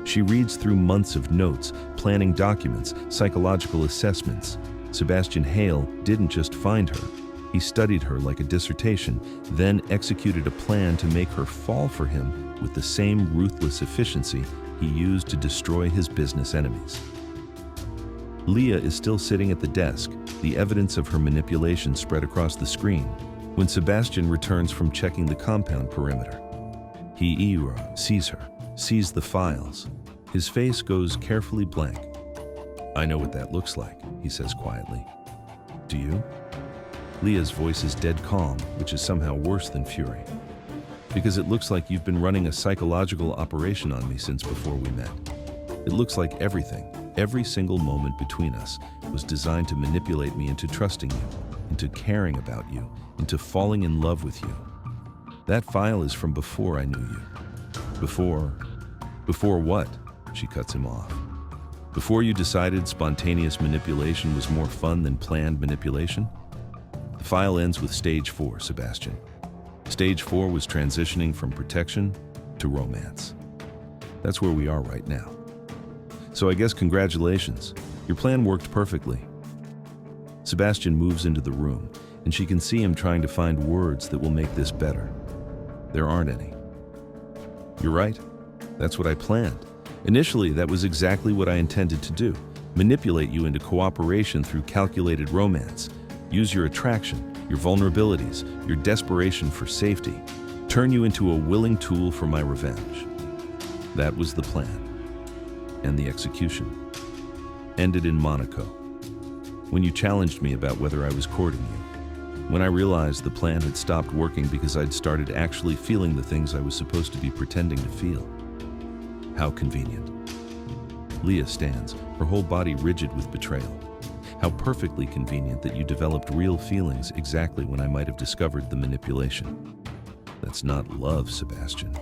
S1: She reads through months of notes, planning documents, psychological assessments. Sebastian Hale didn't just find her. He studied her like a dissertation, then executed a plan to make her fall for him with the same ruthless efficiency he used to destroy his business enemies. Leah is still sitting at the desk, the evidence of her manipulation spread across the screen, when Sebastian returns from checking the compound perimeter. He sees her, sees the files. His face goes carefully blank. "I know what that looks like," he says quietly. "Do you?" Leah's voice is dead calm, which is somehow worse than fury. "Because it looks like you've been running a psychological operation on me since before we met. It looks like everything, every single moment between us, was designed to manipulate me into trusting you, into caring about you, into falling in love with you. That file is from before I knew you." Before what? She cuts him off. "Before you decided spontaneous manipulation was more fun than planned manipulation?" The file ends with Stage 4, Sebastian. Stage 4 was transitioning from protection to romance. That's where we are right now. So I guess congratulations. Your plan worked perfectly. Sebastian moves into the room, and she can see him trying to find words that will make this better. There aren't any. "You're right. That's what I planned. Initially, that was exactly what I intended to do. Manipulate you into cooperation through calculated romance. Use your attraction, your vulnerabilities, your desperation for safety. Turn you into a willing tool for my revenge. That was the plan. And the execution ended in Monaco, when you challenged me about whether I was courting you. When I realized the plan had stopped working because I'd started actually feeling the things I was supposed to be pretending to feel. How convenient." Leah stands, her whole body rigid with betrayal. "How perfectly convenient that you developed real feelings exactly when I might have discovered the manipulation. That's not love, Sebastian.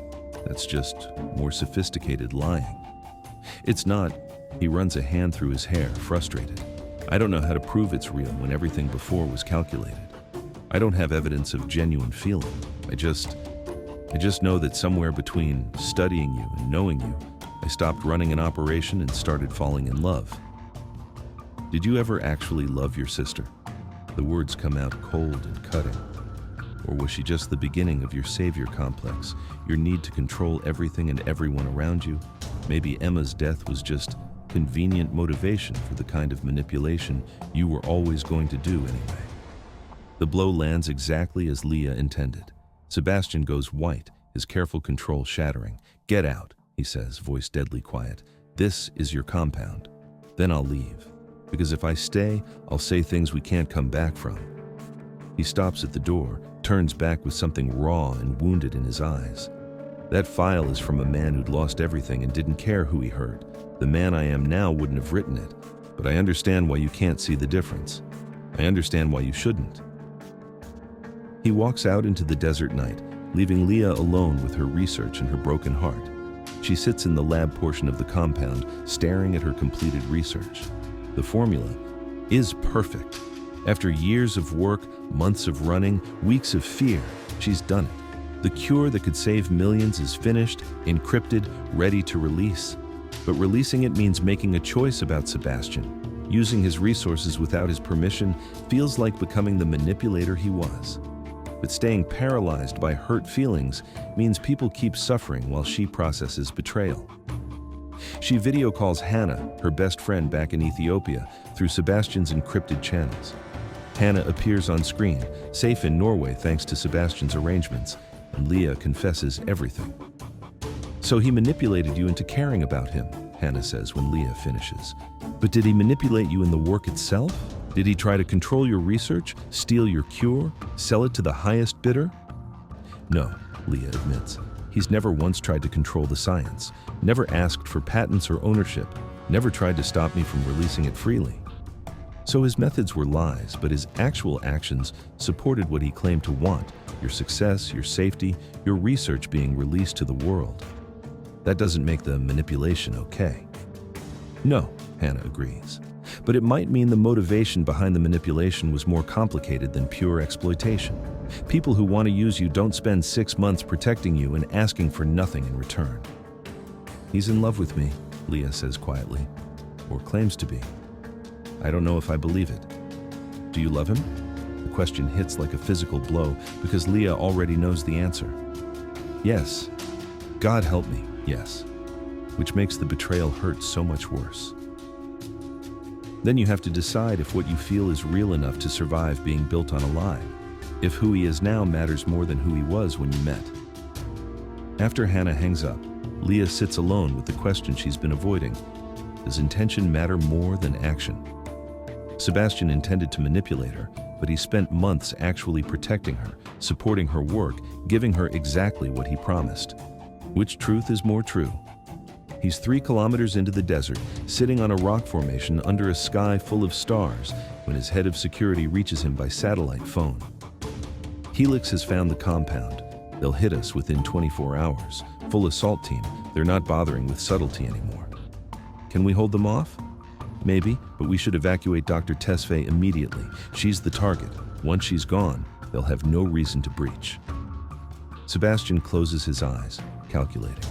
S1: That's just more sophisticated lying." "It's not." He runs a hand through his hair, frustrated. "I don't know how to prove it's real when everything before was calculated. I don't have evidence of genuine feeling. I just know that somewhere between studying you and knowing you, I stopped running an operation and started falling in love." "Did you ever actually love your sister?" The words come out cold and cutting. "Or was she just the beginning of your savior complex, your need to control everything and everyone around you? Maybe Emma's death was just convenient motivation for the kind of manipulation you were always going to do anyway." The blow lands exactly as Leah intended. Sebastian goes white, his careful control shattering. "Get out," he says, voice deadly quiet. "This is your compound. Then I'll leave. Because if I stay, I'll say things we can't come back from." He stops at the door, turns back with something raw and wounded in his eyes. "That file is from a man who'd lost everything and didn't care who he hurt. The man I am now wouldn't have written it, but I understand why you can't see the difference. I understand why you shouldn't." He walks out into the desert night, leaving Leah alone with her research and her broken heart. She sits in the lab portion of the compound, staring at her completed research. The formula is perfect. After years of work, months of running, weeks of fear, she's done it. The cure that could save millions is finished, encrypted, ready to release. But releasing it means making a choice about Sebastian. Using his resources without his permission feels like becoming the manipulator he was. But staying paralyzed by hurt feelings means people keep suffering while she processes betrayal. She video calls Hannah, her best friend back in Ethiopia, through Sebastian's encrypted channels. Hannah appears on screen, safe in Norway thanks to Sebastian's arrangements, and Leah confesses everything. "So he manipulated you into caring about him," Hannah says when Leah finishes. "But did he manipulate you in the work itself? Did he try to control your research, steal your cure, sell it to the highest bidder?" "No," Leah admits. "He's never once tried to control the science, never asked for patents or ownership, never tried to stop me from releasing it freely." So his methods were lies, but his actual actions supported what he claimed to want: your success, your safety, your research being released to the world. That doesn't make the manipulation okay. "No," Hannah agrees. "But it might mean the motivation behind the manipulation was more complicated than pure exploitation. People who want to use you don't spend 6 months protecting you and asking for nothing in return." "He's in love with me," Leah says quietly, or claims to be. "I don't know if I believe it." "Do you love him?" The question hits like a physical blow because Leah already knows the answer. "Yes. God help me, yes." Which makes the betrayal hurt so much worse. Then you have to decide if what you feel is real enough to survive being built on a lie. If who he is now matters more than who he was when you met. After Hannah hangs up, Leah sits alone with the question she's been avoiding. Does intention matter more than action? Sebastian intended to manipulate her, but he spent months actually protecting her, supporting her work, giving her exactly what he promised. Which truth is more true? He's 3 kilometers into the desert, sitting on a rock formation under a sky full of stars, when his head of security reaches him by satellite phone. "Helix has found the compound. They'll hit us within 24 hours. Full assault team. They're not bothering with subtlety anymore." "Can we hold them off?" "Maybe, but we should evacuate Dr. Tesfaye immediately. She's the target. Once she's gone, they'll have no reason to breach." Sebastian closes his eyes, calculating.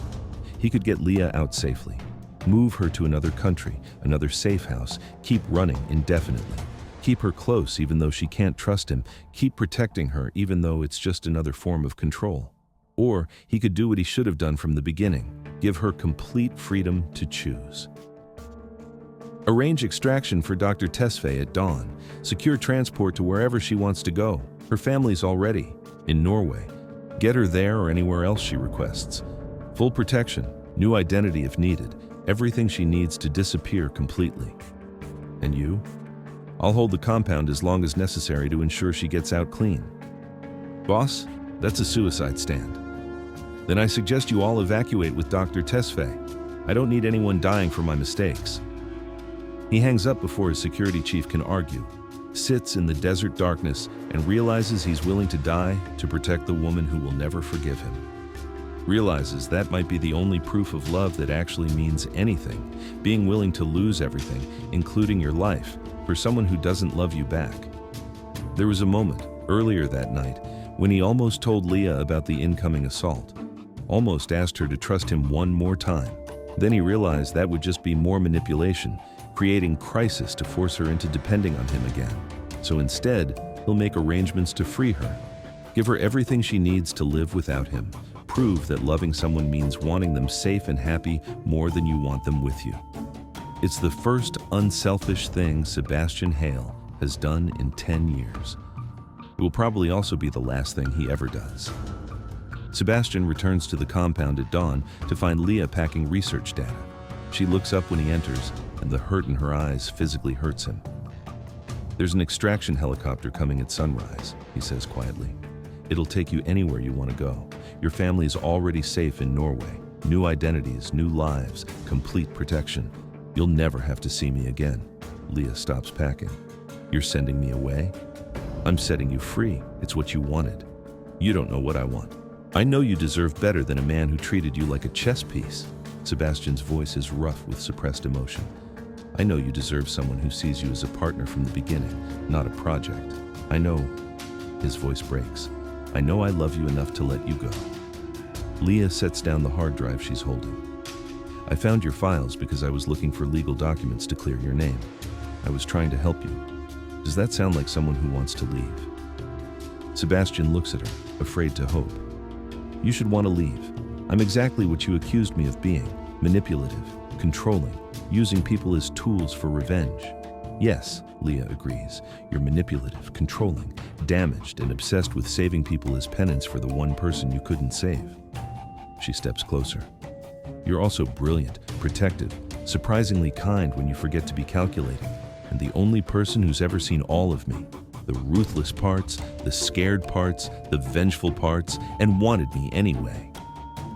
S1: He could get Leah out safely, move her to another country, another safe house, keep running indefinitely, keep her close even though she can't trust him, keep protecting her even though it's just another form of control. Or he could do what he should have done from the beginning, give her complete freedom to choose. Arrange extraction for Dr. Tesfaye at dawn. Secure transport to wherever she wants to go. Her family's already in Norway. Get her there or anywhere else she requests. Full protection, new identity if needed, everything she needs to disappear completely. And you? I'll hold the compound as long as necessary to ensure she gets out clean. Boss, that's a suicide stand. Then I suggest you all evacuate with Dr. Tesfaye. I don't need anyone dying for my mistakes. He hangs up before his security chief can argue, sits in the desert darkness, and realizes he's willing to die to protect the woman who will never forgive him. Realizes that might be the only proof of love that actually means anything, being willing to lose everything, including your life, for someone who doesn't love you back. There was a moment, earlier that night, when he almost told Leah about the incoming assault, almost asked her to trust him one more time. Then he realized that would just be more manipulation, creating crisis to force her into depending on him again. So instead, he'll make arrangements to free her, give her everything she needs to live without him, prove that loving someone means wanting them safe and happy more than you want them with you. It's the first unselfish thing Sebastian Hale has done in 10 years. It will probably also be the last thing he ever does. Sebastian returns to the compound at dawn to find Leah packing research data. She looks up when he enters, and the hurt in her eyes physically hurts him. "There's an extraction helicopter coming at sunrise," he says quietly. "It'll take you anywhere you want to go. Your family's already safe in Norway. New identities, new lives, complete protection. You'll never have to see me again." Leah stops packing. "You're sending me away? I'm setting you free. It's what you wanted. You don't know what I want. I know you deserve better than a man who treated you like a chess piece." Sebastian's voice is rough with suppressed emotion. "I know you deserve someone who sees you as a partner from the beginning, not a project. I know..." His voice breaks. "I know I love you enough to let you go." Leah sets down the hard drive she's holding. "I found your files because I was looking for legal documents to clear your name. I was trying to help you. Does that sound like someone who wants to leave?" Sebastian looks at her, afraid to hope. "You should want to leave. I'm exactly what you accused me of being, manipulative. controlling, using people as tools for revenge. Yes, Leah agrees. You're manipulative, controlling, damaged, and obsessed with saving people as penance for the one person you couldn't save. She steps closer. You're also brilliant, protective, surprisingly kind when you forget to be calculating, and the only person who's ever seen all of me. The ruthless parts, the scared parts, the vengeful parts, and wanted me anyway.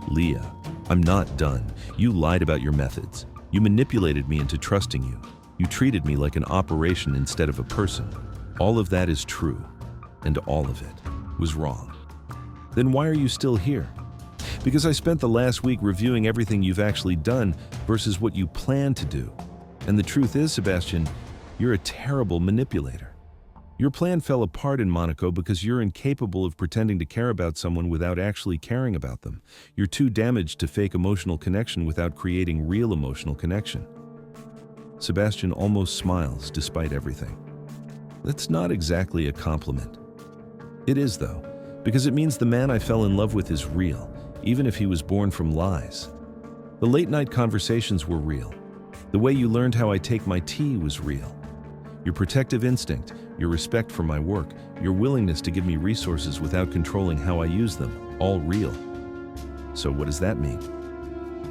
S1: Leah, I'm not done. You lied about your methods. You manipulated me into trusting you. You treated me like an operation instead of a person. All of that is true, and all of it was wrong. Then why are you still here? Because I spent the last week reviewing everything you've actually done versus what you plan to do. And the truth is, Sebastian, you're a terrible manipulator. Your plan fell apart in Monaco because you're incapable of pretending to care about someone without actually caring about them. You're too damaged to fake emotional connection without creating real emotional connection. Sebastian almost smiles despite everything. That's not exactly a compliment. It is, though, because it means the man I fell in love with is real, even if he was born from lies. The late-night conversations were real. The way you learned how I take my tea was real. Your protective instinct, your respect for my work, your willingness to give me resources without controlling how I use them, all real. So what does that mean?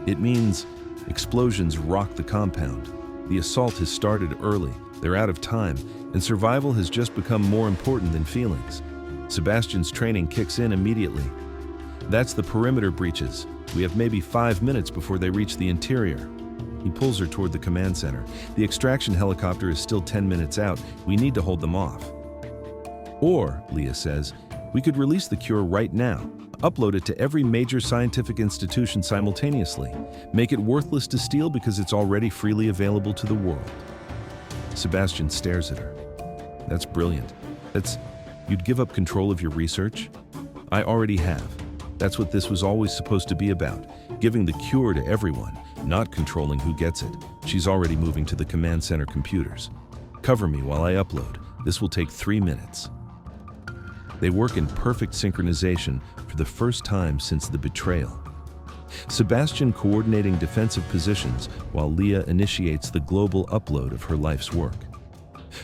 S1: It means explosions rock the compound. The assault has started early, they're out of time, and survival has just become more important than feelings. Sebastian's training kicks in immediately. That's the perimeter breaches. We have maybe 5 minutes before they reach the interior. He pulls her toward the command center. The extraction helicopter is still 10 minutes out. We need to hold them off. Or, Leah says, we could release the cure right now, upload it to every major scientific institution simultaneously, make it worthless to steal because it's already freely available to the world. Sebastian stares at her. That's brilliant. You'd give up control of your research? I already have. That's what this was always supposed to be about, giving the cure to everyone, not controlling who gets it. She's already moving to the command center computers. Cover me while I upload. This will take 3 minutes. They work in perfect synchronization for the first time since the betrayal. Sebastian coordinating defensive positions while Leah initiates the global upload of her life's work.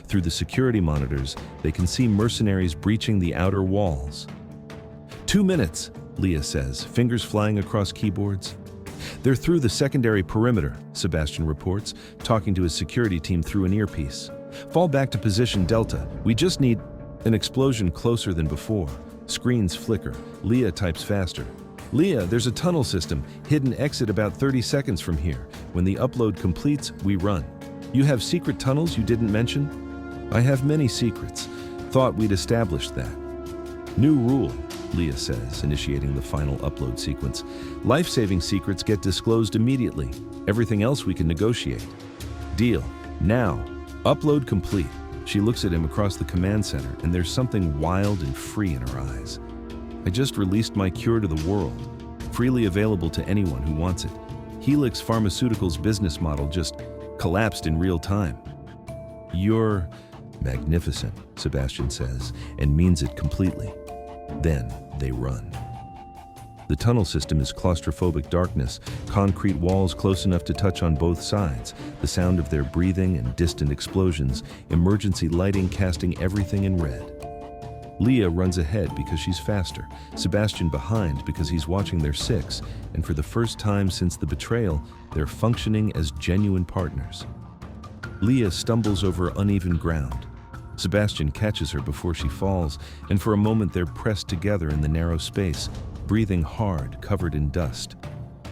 S1: Through the security monitors, they can see mercenaries breaching the outer walls. 2 minutes, Leah says, fingers flying across keyboards. They're through the secondary perimeter, Sebastian reports, talking to his security team through an earpiece. Fall back to position Delta. We just need an explosion closer than before. Screens flicker. Leah types faster. Leah, there's a tunnel system, hidden exit about 30 seconds from here. When the upload completes, we run. You have secret tunnels you didn't mention? I have many secrets. Thought we'd established that. New rule, Leah says, initiating the final upload sequence. Life-saving secrets get disclosed immediately. Everything else we can negotiate. Deal. Now. Upload complete. She looks at him across the command center, and there's something wild and free in her eyes. I just released my cure to the world, freely available to anyone who wants it. Helix Pharmaceuticals' business model just collapsed in real time. You're magnificent, Sebastian says, and means it completely. Then they run. The tunnel system is claustrophobic darkness, concrete walls close enough to touch on both sides, the sound of their breathing and distant explosions, emergency lighting casting everything in red. Leah runs ahead because she's faster, Sebastian behind because he's watching their six, and for the first time since the betrayal, they're functioning as genuine partners. Leah stumbles over uneven ground. Sebastian catches her before she falls, and for a moment they're pressed together in the narrow space, breathing hard, covered in dust.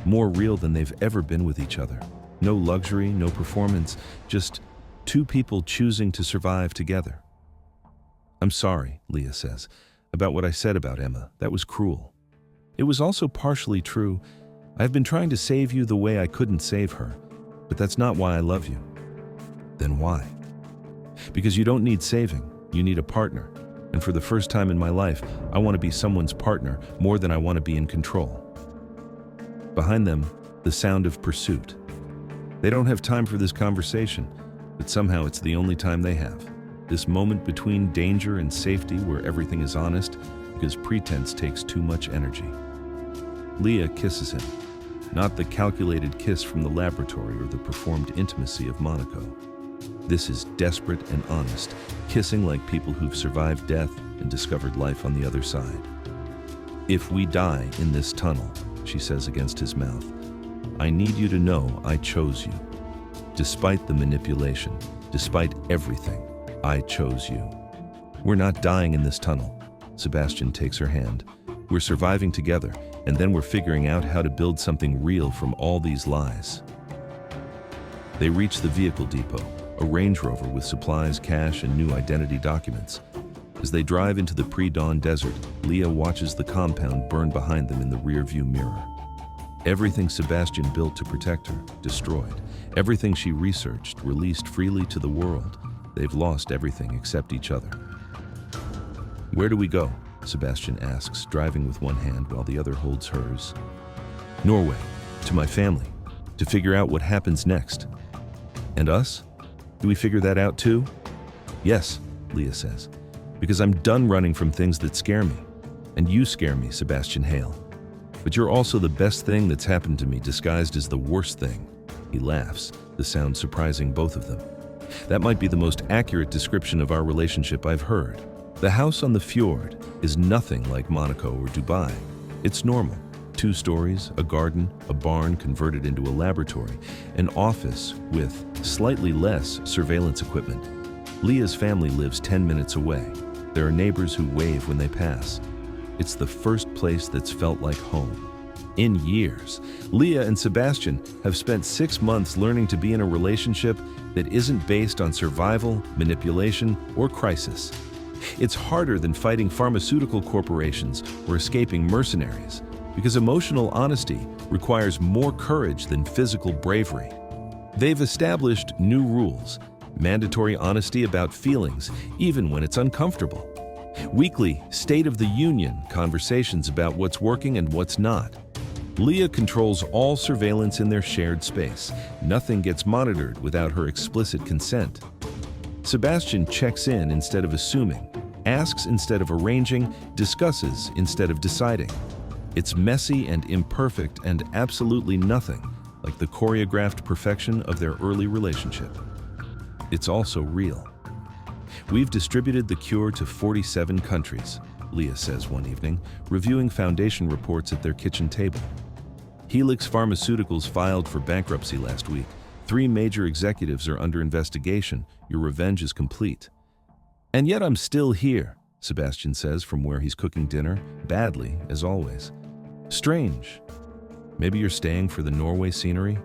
S1: More real than they've ever been with each other. No luxury, no performance, just two people choosing to survive together. I'm sorry, Leah says, about what I said about Emma. That was cruel. It was also partially true. I've been trying to save you the way I couldn't save her, but that's not why I love you. Then why? Because you don't need saving, you need a partner. And for the first time in my life, I want to be someone's partner more than I want to be in control. Behind them, the sound of pursuit. They don't have time for this conversation, but somehow it's the only time they have. This moment between danger and safety where everything is honest because pretense takes too much energy. Leah kisses him. not the calculated kiss from the laboratory or the performed intimacy of Monaco. This is desperate and honest, kissing like people who've survived death and discovered life on the other side. "If we die in this tunnel," she says against his mouth, "I need you to know I chose you. Despite the manipulation, despite everything, I chose you. We're not dying in this tunnel." Sebastian takes her hand. "We're surviving together, and then we're figuring out how to build something real from all these lies." They reach the vehicle depot, a Range Rover with supplies, cash, and new identity documents. As they drive into the pre-dawn desert, Leah watches the compound burn behind them in the rear-view mirror. Everything Sebastian built to protect her, destroyed. Everything she researched, released freely to the world. They've lost everything except each other. "Where do we go?" Sebastian asks, driving with one hand while the other holds hers. "Norway, to my family, to figure out what happens next." "And us? Do we figure that out too?" "Yes," Leah says, "because I'm done running from things that scare me. And you scare me, Sebastian Hale. But you're also the best thing that's happened to me, disguised as the worst thing." He laughs, the sound surprising both of them. "That might be the most accurate description of our relationship I've heard. The house on the fjord is nothing like Monaco or Dubai. It's normal. 2 stories, a garden, a barn converted into a laboratory, an office with slightly less surveillance equipment. Leah's family lives 10 minutes away. There are neighbors who wave when they pass. It's the first place that's felt like home. In years, Leah and Sebastian have spent 6 months learning to be in a relationship that isn't based on survival, manipulation, or crisis. It's harder than fighting pharmaceutical corporations or escaping mercenaries, because emotional honesty requires more courage than physical bravery. They've established new rules, mandatory honesty about feelings, even when it's uncomfortable. Weekly State of the Union conversations about what's working and what's not. Leah controls all surveillance in their shared space. Nothing gets monitored without her explicit consent. Sebastian checks in instead of assuming, asks instead of arranging, discusses instead of deciding. It's messy and imperfect and absolutely nothing like the choreographed perfection of their early relationship. It's also real. "We've distributed the cure to 47 countries," Leah says one evening, reviewing foundation reports at their kitchen table. "Helix Pharmaceuticals filed for bankruptcy last week. 3 major executives are under investigation. Your revenge is complete." "And yet I'm still here," Sebastian says from where he's cooking dinner, badly, as always. "Strange. Maybe you're staying for the Norway scenery?"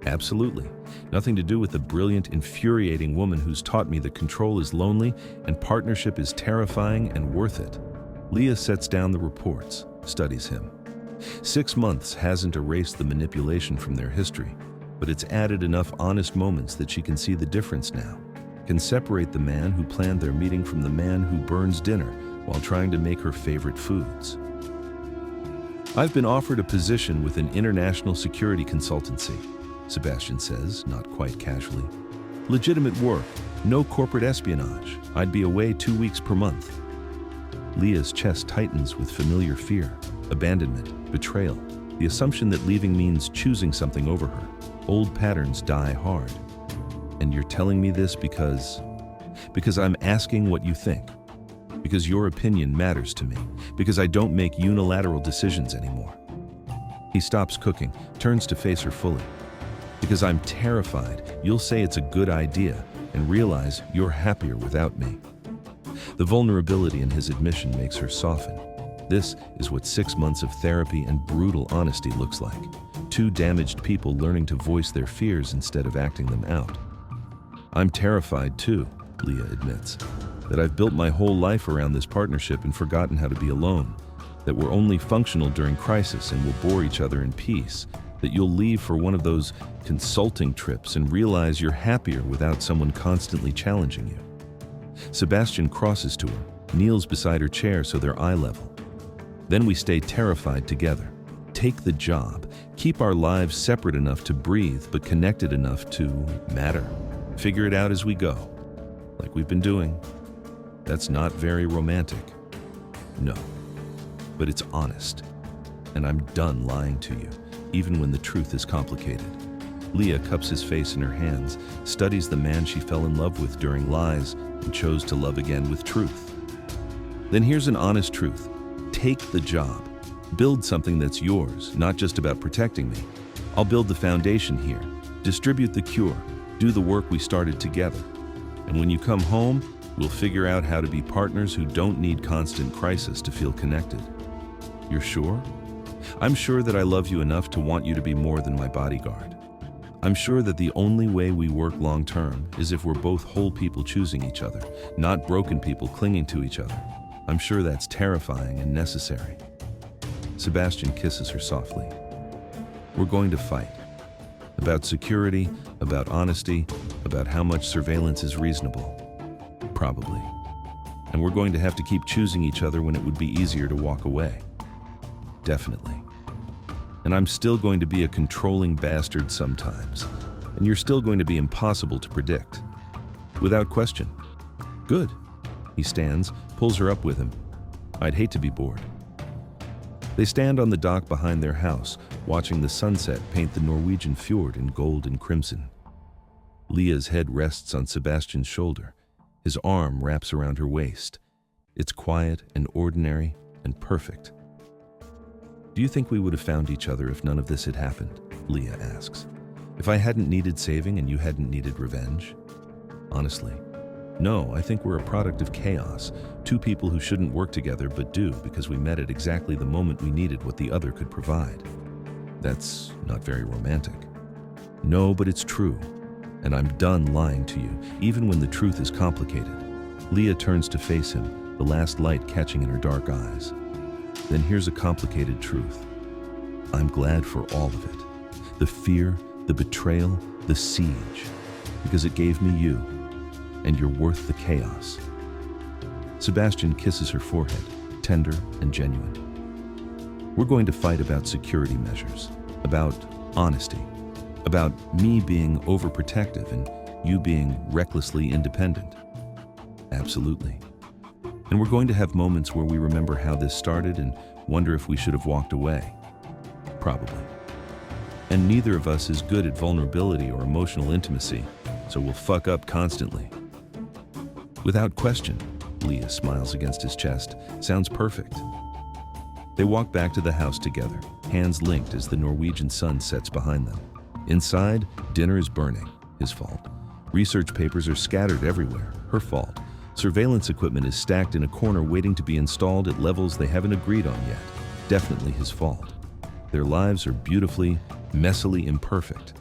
S1: "Absolutely. Nothing to do with the brilliant, infuriating woman who's taught me that control is lonely and partnership is terrifying and worth it." Leah sets down the reports, studies him. 6 months hasn't erased the manipulation from their history, but it's added enough honest moments that she can see the difference now, can separate the man who planned their meeting from the man who burns dinner while trying to make her favorite foods. "I've been offered a position with an international security consultancy," Sebastian says, not quite casually. "Legitimate work, no corporate espionage. I'd be away 2 weeks per month." Leah's chest tightens with familiar fear, abandonment, betrayal, the assumption that leaving means choosing something over her. Old patterns die hard. "And you're telling me this because I'm asking what you think. Because your opinion matters to me. Because I don't make unilateral decisions anymore." He stops cooking, turns to face her fully. "Because I'm terrified you'll say it's a good idea and realize you're happier without me." The vulnerability in his admission makes her soften. This is what 6 months of therapy and brutal honesty looks like. 2 damaged people learning to voice their fears instead of acting them out. "I'm terrified too," Leah admits, "that I've built my whole life around this partnership and forgotten how to be alone, that we're only functional during crisis and will bore each other in peace, that you'll leave for one of those consulting trips and realize you're happier without someone constantly challenging you." Sebastian crosses to her, kneels beside her chair so they're eye level. "Then we stay terrified together. Take the job, keep our lives separate enough to breathe but connected enough to matter. Figure it out as we go, like we've been doing." That's not very romantic. No, but it's honest. And I'm done lying to you, even when the truth is complicated. Leah cups his face in her hands, studies the man she fell in love with during lies, and chose to love again with truth. Then here's an honest truth. Take the job. Build something that's yours, not just about protecting me. I'll build the foundation here, distribute the cure, do the work we started together. And when you come home, we'll figure out how to be partners who don't need constant crisis to feel connected. You're sure? I'm sure that I love you enough to want you to be more than my bodyguard. I'm sure that the only way we work long-term is if we're both whole people choosing each other, not broken people clinging to each other. I'm sure that's terrifying and necessary. Sebastian kisses her softly. We're going to fight. About security, about honesty, about how much surveillance is reasonable. Probably. And we're going to have to keep choosing each other when it would be easier to walk away. Definitely. And I'm still going to be a controlling bastard sometimes. And you're still going to be impossible to predict. Without question. Good. He stands, pulls her up with him. I'd hate to be bored. They stand on the dock behind their house, watching the sunset paint the Norwegian fjord in gold and crimson. Leah's head rests on Sebastian's shoulder. His arm wraps around her waist. It's quiet and ordinary and perfect. Do you think we would have found each other if none of this had happened? Leah asks. If I hadn't needed saving and you hadn't needed revenge? Honestly, no, I think we're a product of chaos. Two people who shouldn't work together but do because we met at exactly the moment we needed what the other could provide. That's not very romantic. No, but it's true. And I'm done lying to you, even when the truth is complicated. Leah turns to face him, the last light catching in her dark eyes. Then here's a complicated truth. I'm glad for all of it. The fear, the betrayal, the siege. Because it gave me you. And you're worth the chaos. Sebastian kisses her forehead, tender and genuine. We're going to fight about security measures, about honesty, about me being overprotective and you being recklessly independent. Absolutely. And we're going to have moments where we remember how this started and wonder if we should have walked away. Probably. And neither of us is good at vulnerability or emotional intimacy, so we'll fuck up constantly. Without question, Leah smiles against his chest. Sounds perfect. They walk back to the house together, hands linked as the Norwegian sun sets behind them. Inside, dinner is burning. His fault. Research papers are scattered everywhere. Her fault. Surveillance equipment is stacked in a corner waiting to be installed at levels they haven't agreed on yet. Definitely his fault. Their lives are beautifully, messily imperfect.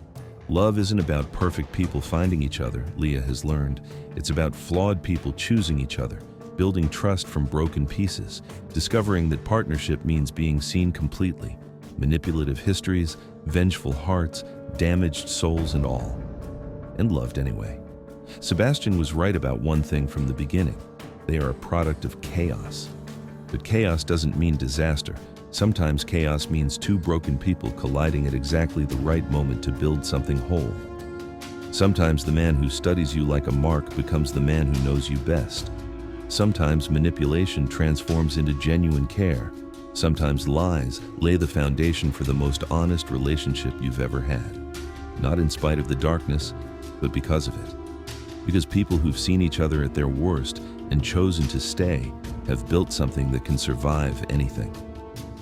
S1: Love isn't about perfect people finding each other, Leah has learned. It's about flawed people choosing each other, building trust from broken pieces, discovering that partnership means being seen completely, manipulative histories, vengeful hearts, damaged souls and all. And loved anyway. Sebastian was right about one thing from the beginning. They are a product of chaos. But chaos doesn't mean disaster. Sometimes chaos means two broken people colliding at exactly the right moment to build something whole. Sometimes the man who studies you like a mark becomes the man who knows you best. Sometimes manipulation transforms into genuine care. Sometimes lies lay the foundation for the most honest relationship you've ever had. Not in spite of the darkness, but because of it. Because people who've seen each other at their worst and chosen to stay have built something that can survive anything.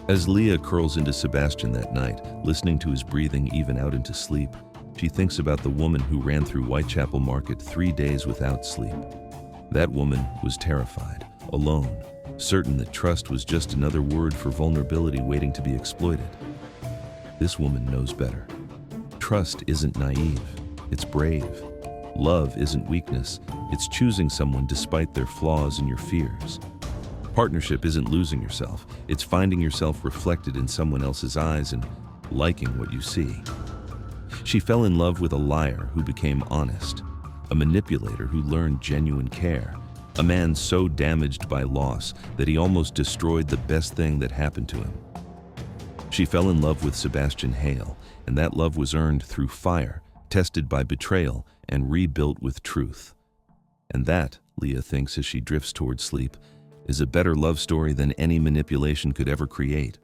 S1: As Leah curls into Sebastian that night, listening to his breathing even out into sleep, she thinks about the woman who ran through Whitechapel Market 3 days without sleep. That woman was terrified, alone, certain that trust was just another word for vulnerability waiting to be exploited. This woman knows better. Trust isn't naive, it's brave. Love isn't weakness, it's choosing someone despite their flaws and your fears. Partnership isn't losing yourself, it's finding yourself reflected in someone else's eyes and liking what you see. She fell in love with a liar who became honest, a manipulator who learned genuine care, a man so damaged by loss that he almost destroyed the best thing that happened to him. She fell in love with Sebastian Hale, and that love was earned through fire, tested by betrayal, and rebuilt with truth. And that, Leah thinks as she drifts toward sleep, is a better love story than any manipulation could ever create.